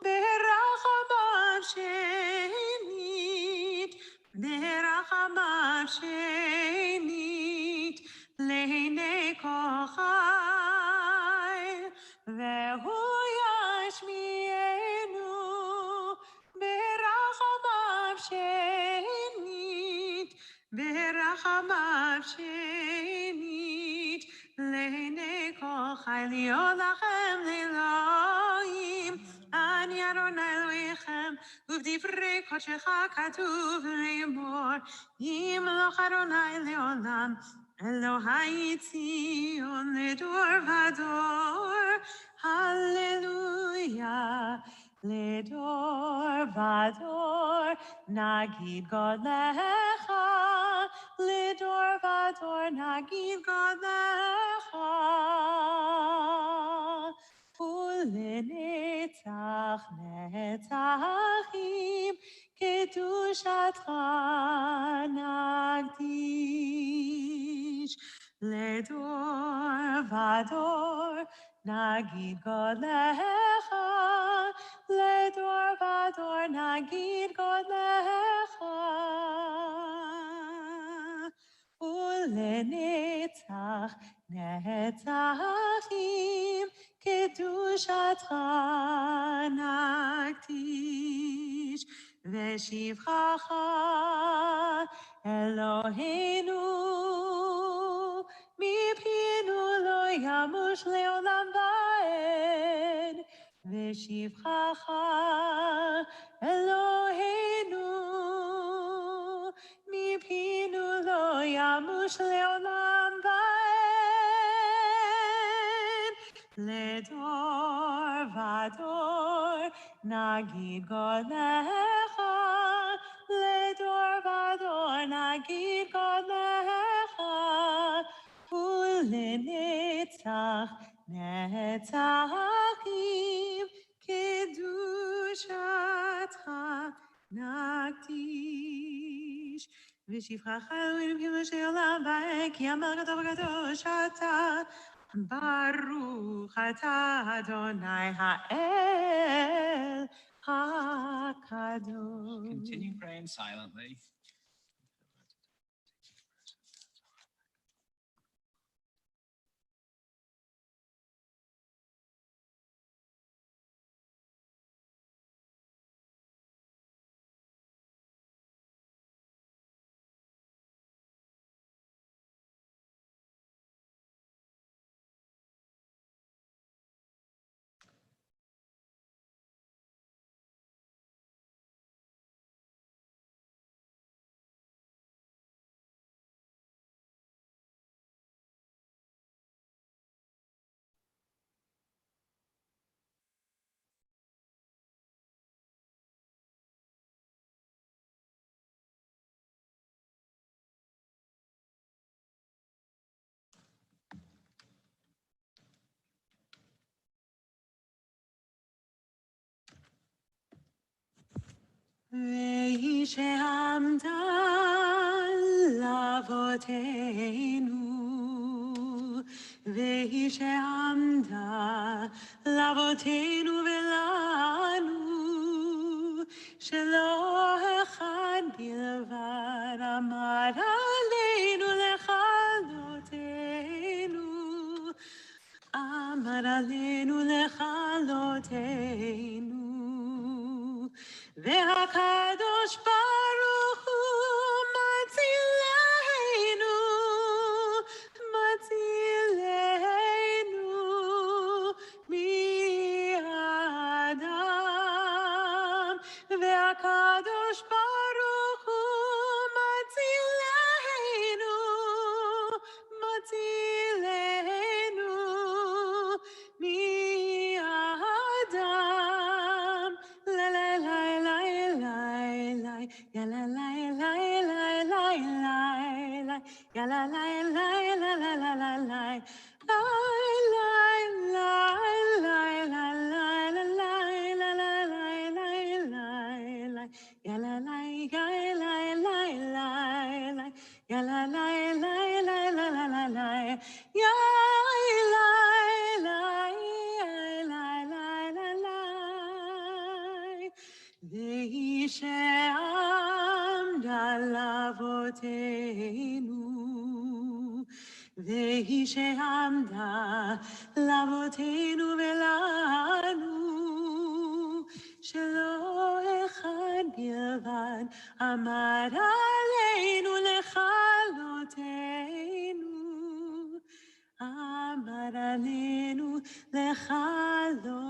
ברחמיו שנית, ברחמיו שנית, לעיני כל חי, והוא ישמיענו ברחמיו שנית, ברחמיו שנית, לעיני כל חי. להיות לכם לאלוהים, אני אדוני אלוהיכם, ובדברי קודשך כתוב לאמור, ימלוך אדוני לעולם, אלוהי ציון לדור ודור, הללויה. לדור ודור נגיד גודלך, לדור ודור נגיד גודלך, ולנצח נצחים קדושתך נקדיש. לדור ודור נגיד גודלך, לדור ודור נגיד גודלך, ולנצח נצחים קדושתך נקדיש. ושבחך אלוהינו ימוש לעולם ועד, ושבחך אלוהינו, מפינו לא ימוש לעולם ועד, לדור ודור נגיד גודלך, לדור ודור נגיד גודלך, ולנצח נצחים קדושתך נקדיש. ושבחך אלוהינו מפינו של עולם ועד, כי המלך הטוב הקדוש אתה, ברוך אתה אדוני האל הקדוש. Continue praying silently. והיא שעמדה לאבותינו, והיא שעמדה לאבותינו ולנו, שלא אחד בלבד עמד עלינו לכלותנו, עמד עלינו לכלותנו. והקדוש ברוך הוא מצילנו, מצילנו מאדם. והקדוש ברוך הוא מצילנו, מצילנו מאדם. Ya la la la la la la la, ya la la la la la la la la, la la la la la la la la la la, ya la la la la la la, ya la la la la la la la la, ya la la la la la la. והיא שעמדה לאבותינו, והיא שעמדה לאבותינו ולנו, שלא אחד בלבד עמד עלינו לכלותנו, עמד עלינו לכלותנו.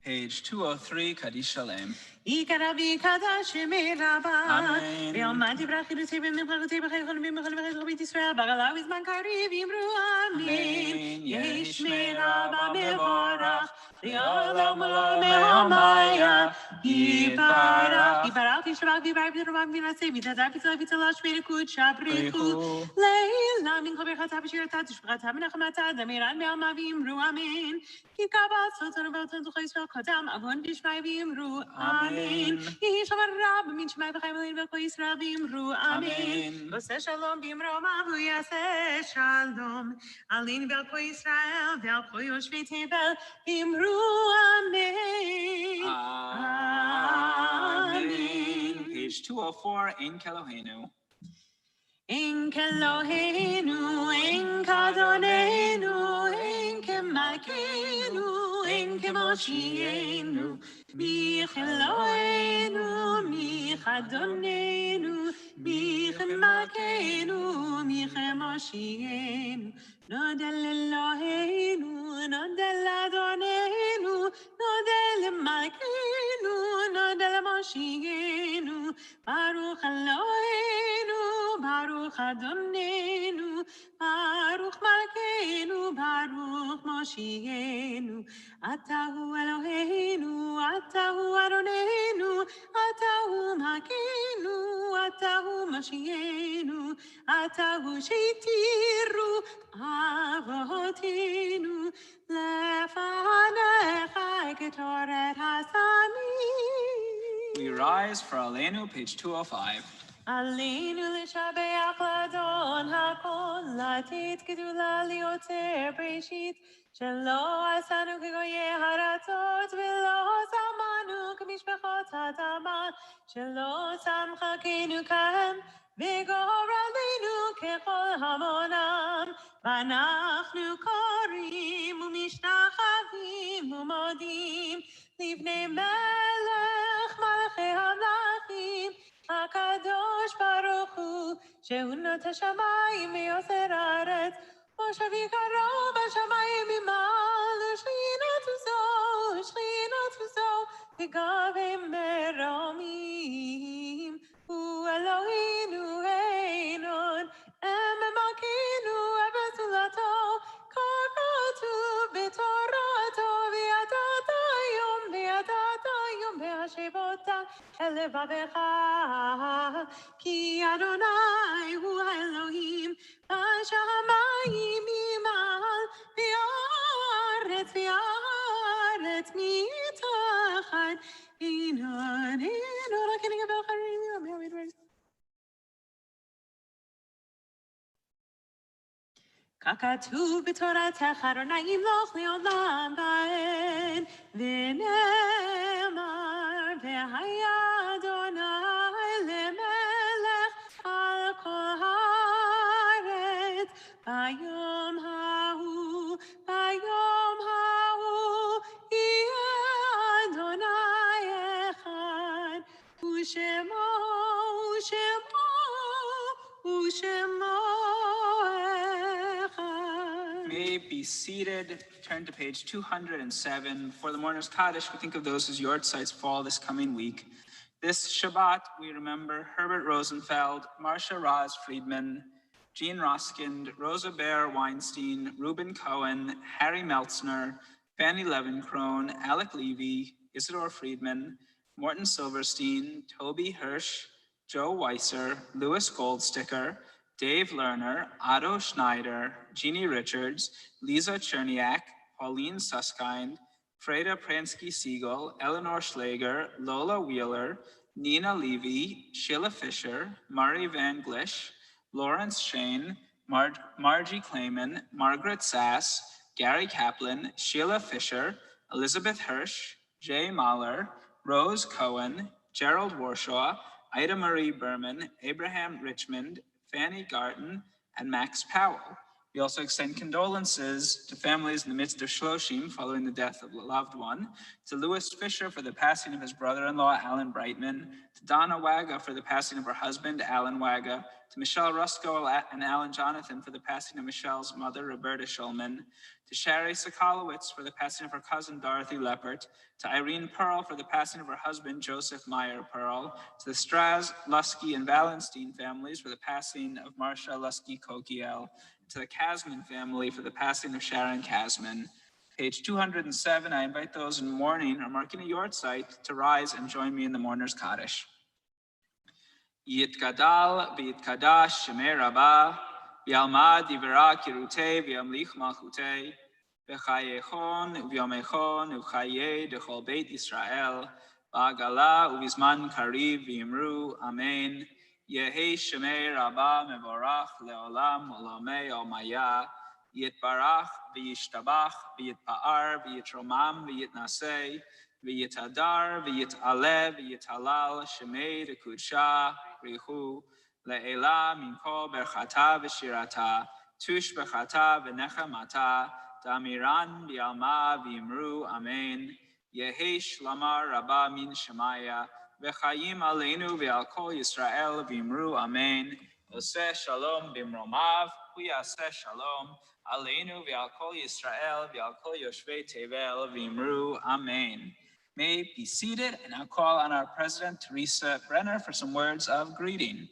Page 203, Kaddish Shalem. יקרא ויקדש שמי רבה, אמן. ועמדתי ברכילותי ובמברכותי בחיי חולים ובחיים בית ישראל, בגלה ובזמן קריב אמרו אמן. יהי שמי רבה מבורך, לעולם ולעולם מהמיה יתברך. יתברך ישבח ויברך ויתרומם וינשא ויתהדר ויצלח שמי קודשה בריחו. לעילם מן כל ברכתה ושירתה תשבחתה ונחמתה דמירן מעלמה ואמרו אמן. יקבע צאצאנו וארצנו זוכי ישראל קודם עוון דשמיא ואמרו אמן. יהי שלום רב מן שמיא וחיים אלוהים וכל ישראל ואמרו אמן. עושה שלום במרומיו הוא יעשה שלום עלינו ועל כל ישראל ועל כל יושבי תבל ואמרו אמן. Amen. Page 204, Ein Kelohenu. אין כאלוהינו, אין כאדוננו, אין כמלכנו, אין כמושיענו, מי כאלוהינו, מי כאדוננו, Michem Malkeinu, Michem Moshienu, Nodel Eloheinu, Nodel Adonenu, Nodel Malkeinu, Nodel Moshienu, Baruch Eloheinu, Baruch Adonenu, Baruch Malkeinu, Baruch Moshienu, Atahu Eloheinu, Atahu Adonenu, Atahu Malkeinu, Atahu Moshienu, Atahu Sheitiru, Avotenu, Lefanecha Ketoret Hasamim. We rise for Aleinu, page 205. עלינו לשבח לאדון הכל, לתת גדולה ליוצר בראשית, שלא עשנו כגויי הארצות, ולא שמנו כמשפחות האדמה, שלא שם חכינו כהם, וגורלנו ככל המונם, ואנחנו קוראים ומשתחווים ומודים, לבני מלך מלכי המלכים, הקדוש ברוך הוא, שהוא נוטה שמיים ויוצר הארץ, מושבי קרוב בשמיים ממעל, שכינת זו, וגבים מרומים, הוא אלוהינו אין עוד, ממלכנו ובזולתו, כה כתוב בתורתו, וידעת היום בהשבותה אל לבבך, כי אדוני הוא האלוהים, השמיים ממעל, והארץ מתחת, הננו רק נקבל חיים, ככתוב בתורתך אדוני ימלוך לעולם ועד, ונאמר והיה אדוני למלך על כל הארץ, ביום ההוא יהיה אדוני אחד, ושמו May be seated. Turn to page 207. For the mourner's Kaddish, we think of those whose yortzites fall this coming week. This Shabbat, we remember Herbert Rosenfeld, Marcia Roz Friedman, Jean Roskind, Rosa Bear Weinstein, Reuben Cohen, Harry Meltzner, Fanny Levenkron, Alec Levy, Isidore Friedman, Morton Silverstein, Toby Hirsch, Joe Weiser, Louis Goldsticker, Dave Lerner, Otto Schneider, Jeannie Richards, Lisa Cherniak, Pauline Suskind, Freda Pransky-Siegel, Eleanor Schlager, Lola Wheeler, Nina Levy, Sheila Fisher, Murray Van Glish, Lawrence Shane, Margie Clayman, Margaret Sass, Gary Kaplan, Sheila Fisher, Elizabeth Hirsch, Jay Mahler, Rose Cohen, Gerald Warshaw, Ida Marie Berman, Abraham Richmond, Fanny Garten, and Max Powell. We also extend condolences to families in the midst of Shloshim following the death of a loved one, to Louis Fisher for the passing of his brother-in-law, Alan Brightman, to Donna Waga for the passing of her husband, Alan Waga, to Michelle Rusko and Alan Jonathan for the passing of Michelle's mother, Roberta Schulman, to Sherry Sokolowitz for the passing of her cousin, Dorothy Leppert, to Irene Pearl for the passing of her husband, Joseph Meyer Pearl, to the Straz, Lusky, and Valenstein families for the passing of Marcia Lusky-Kokiel, to the Kasman family for the passing of Sharon Kasman. Page 207, I invite those in mourning or marking a yortzeit to rise and join me in the mourner's Kaddish. Yitgadal v'yitkadash shemei rabah, v'yalmad divera kirutei v'yamlich malchutei, v'chayechon v'yomechon v'chayei dechol beit Yisrael, v'agala u'vizman kariv v'yimru, amen. Yehi shemei rabah mevorach leolam olamei omaya, yitbarach v'yishtabach v'yitpa'ar v'yitromam v'yitnasei, v'yitadar v'yit'ale v'yithalal shemei dekudsha rihu le'ela minko berchata v'shirata tush bechata v'nechamata damiran v'yalma v'yimru amen. Yehi shlamar rabba min shemaya V'chayim aleinu ve'al kol Yisrael v'imru amen. Oseh shalom b'mromav, hu yaseh shalom aleinu ve'al kol Yisrael ve'al kol yoshvei tevel v'imru amen. May be seated, and I'll call on our President, Teresa Brenner, for some words of greeting.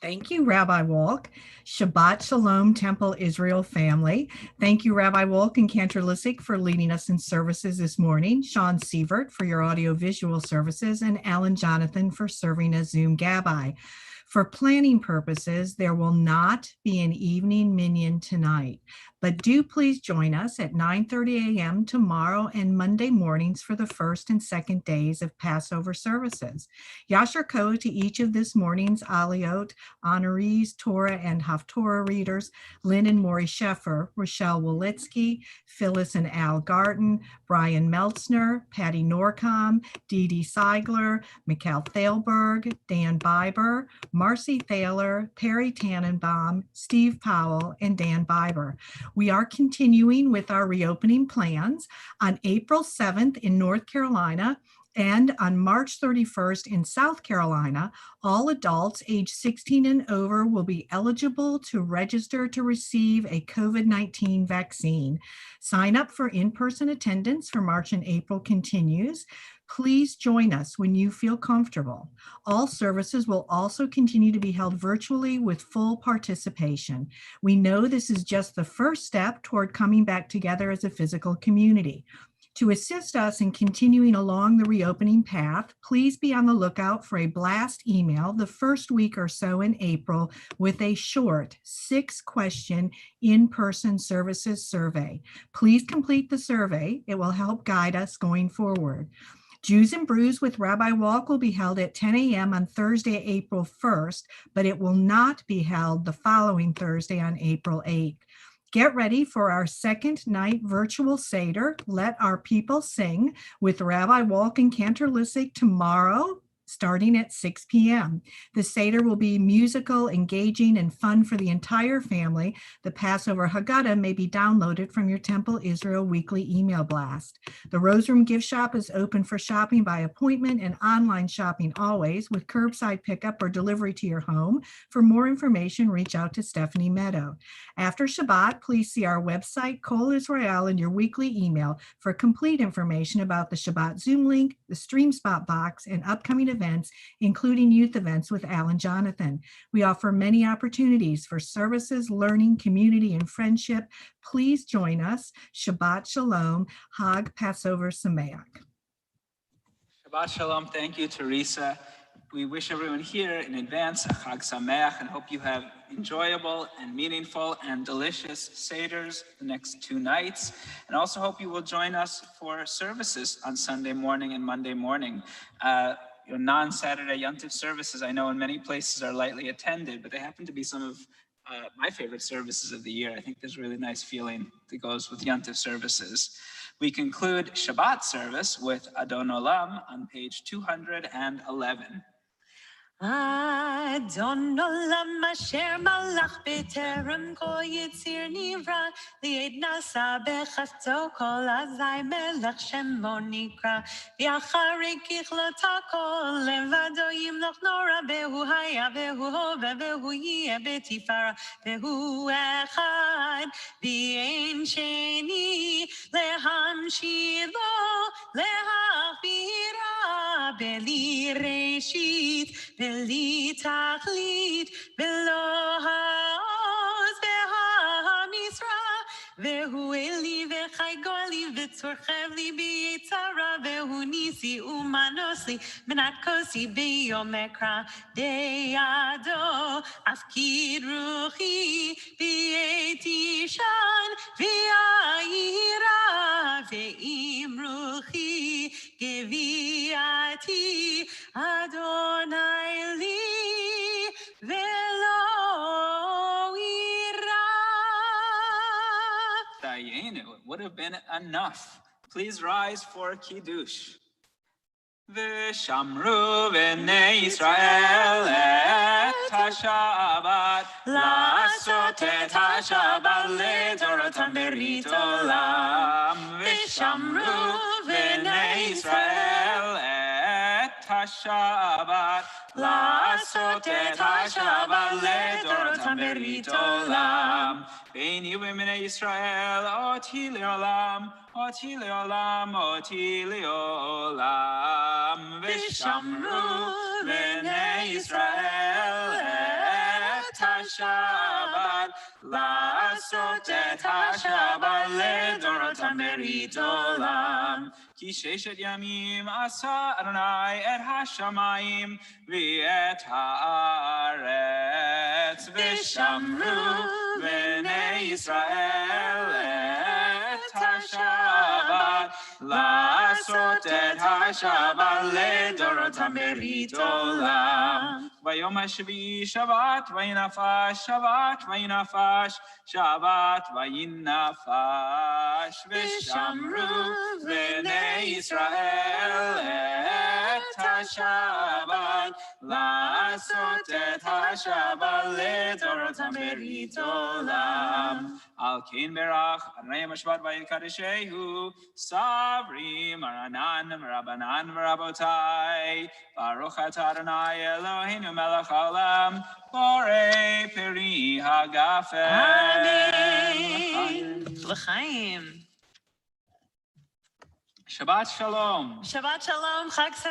Thank you, Rabbi Wolk. Shabbat Shalom, Temple Israel family. Thank you, Rabbi Wolk and Cantor Lissick, for leading us in services this morning, Sean Sievert for your audio-visual services, and Alan Jonathan for serving as Zoom Gabbai. For planning purposes, there will not be an evening minyan tonight, but do please join us at 9:30 a.m. tomorrow and Monday mornings for the first and second days of Passover services. Yasher Koh to each of this morning's Aliyot, honorees, Torah and Haftarah readers, Lynn and Maury Sheffer, Rochelle Wolitsky, Phyllis and Al Garten, Brian Meltzner, Patty Norcom, Dee Dee Seigler, Mikhail Thalberg, Dan Biber, Marcy Thaler, Perry Tannenbaum, Steve Powell, and Dan Biber. We are continuing with our reopening plans. On April 7th in North Carolina and on March 31st in South Carolina, all adults age 16 and over will be eligible to register to receive a COVID-19 vaccine. Sign up for in-person attendance for March and April continues. Please join us when you feel comfortable. All services will also continue to be held virtually with full participation. We know this is just the first step toward coming back together as a physical community. To assist us in continuing along the reopening path, please be on the lookout for a blast email the first week or so in April with a short 6-question in-person services survey. Please complete the survey. It will help guide us going forward. Jews and Brews with Rabbi Walk will be held at 10 a.m. on Thursday, April 1st, but it will not be held the following Thursday on April 8th. Get ready for our second night virtual Seder, Let Our People Sing, with Rabbi Walk and Cantor Lissick tomorrow, starting at 6 p.m. The Seder will be musical, engaging, and fun for the entire family. The Passover Haggadah may be downloaded from your Temple Israel weekly email blast. The Rose Room gift shop is open for shopping by appointment and online shopping always, with curbside pickup or delivery to your home. For more information, reach out to Stephanie Meadow. After Shabbat, please see our website, Kol Israel, in your weekly email for complete information about the Shabbat Zoom link, the Stream Spot box, and upcoming events, including youth events with Alan Jonathan. We offer many opportunities for services, learning, community, and friendship. Please join us. Shabbat Shalom, Hag Passover Sameach. Shabbat Shalom. Thank you, Teresa. We wish everyone here in advance a Chag Sameach and hope you have enjoyable and meaningful and delicious Seders the next 2 nights. And also hope you will join us for services on Sunday morning and Monday morning. Your non-Saturday Yontif services, I know in many places are lightly attended, but they happen to be some of my favorite services of the year. I think there's a really nice feeling that goes with Yontif services. We conclude Shabbat service with Adon Olam on page 211. Adon Olam asher malach b'terem kol yitzir nivra li'ed nasa b'chafto kol azai melech shemo nikra v'acharei kichlota kol levado yimloch nora v'hu haya v'hu hova v'hu yeh b'tifara v'hu echad v'ein sheni lehamshir lo lehachbira b'li reshit Beli tachlit, belo haoz, beha misra, vehu eli vechai goli, v'tzorchev li b'yitzara, vehu nisi umanosli, menat kosi b'yomekra, deyado, afkid ruchi, b'yeti shan, v'yayira, ve'im ruchi, geviati, Adonai li velo ira. Dayenu, it would have been enough. Please rise for Kiddush. V'shamru v'nei Yisrael et ha-Shabbat la'asot et ha-Shabbat le'torotam berit olam. V'shamru v'nei Yisrael השבת, לעשות את השבת לדורותם ברית עולם. ביני ובני ישראל, אותי לעולם, אותי לעולם, אותי לעולם. ושמרו בני ישראל את השבת, לעשות את השבת לדורותם ברית עולם. כי 6 ימים עשה אדוני את השמיים ואת הארץ, ושמרו בני ישראל את השבת, לעשות את השבת לדורותם ברית עולם. ביום השביעי שבת וינפש, שבת וינפש, שבת וינפש, ושמרו בני ישראל את השבת, לעשות את השבת לדורותם ברית עולם. על כן ברך אדוני השבת ויקדשהו, סברים מרנן ורבנן ורבותיי. ברוך אתה אדוני אלוהינו מלך העולם, בורא פרי הגפן. אמן. לחיים. שבת שלום. שבת שלום, חג שמח.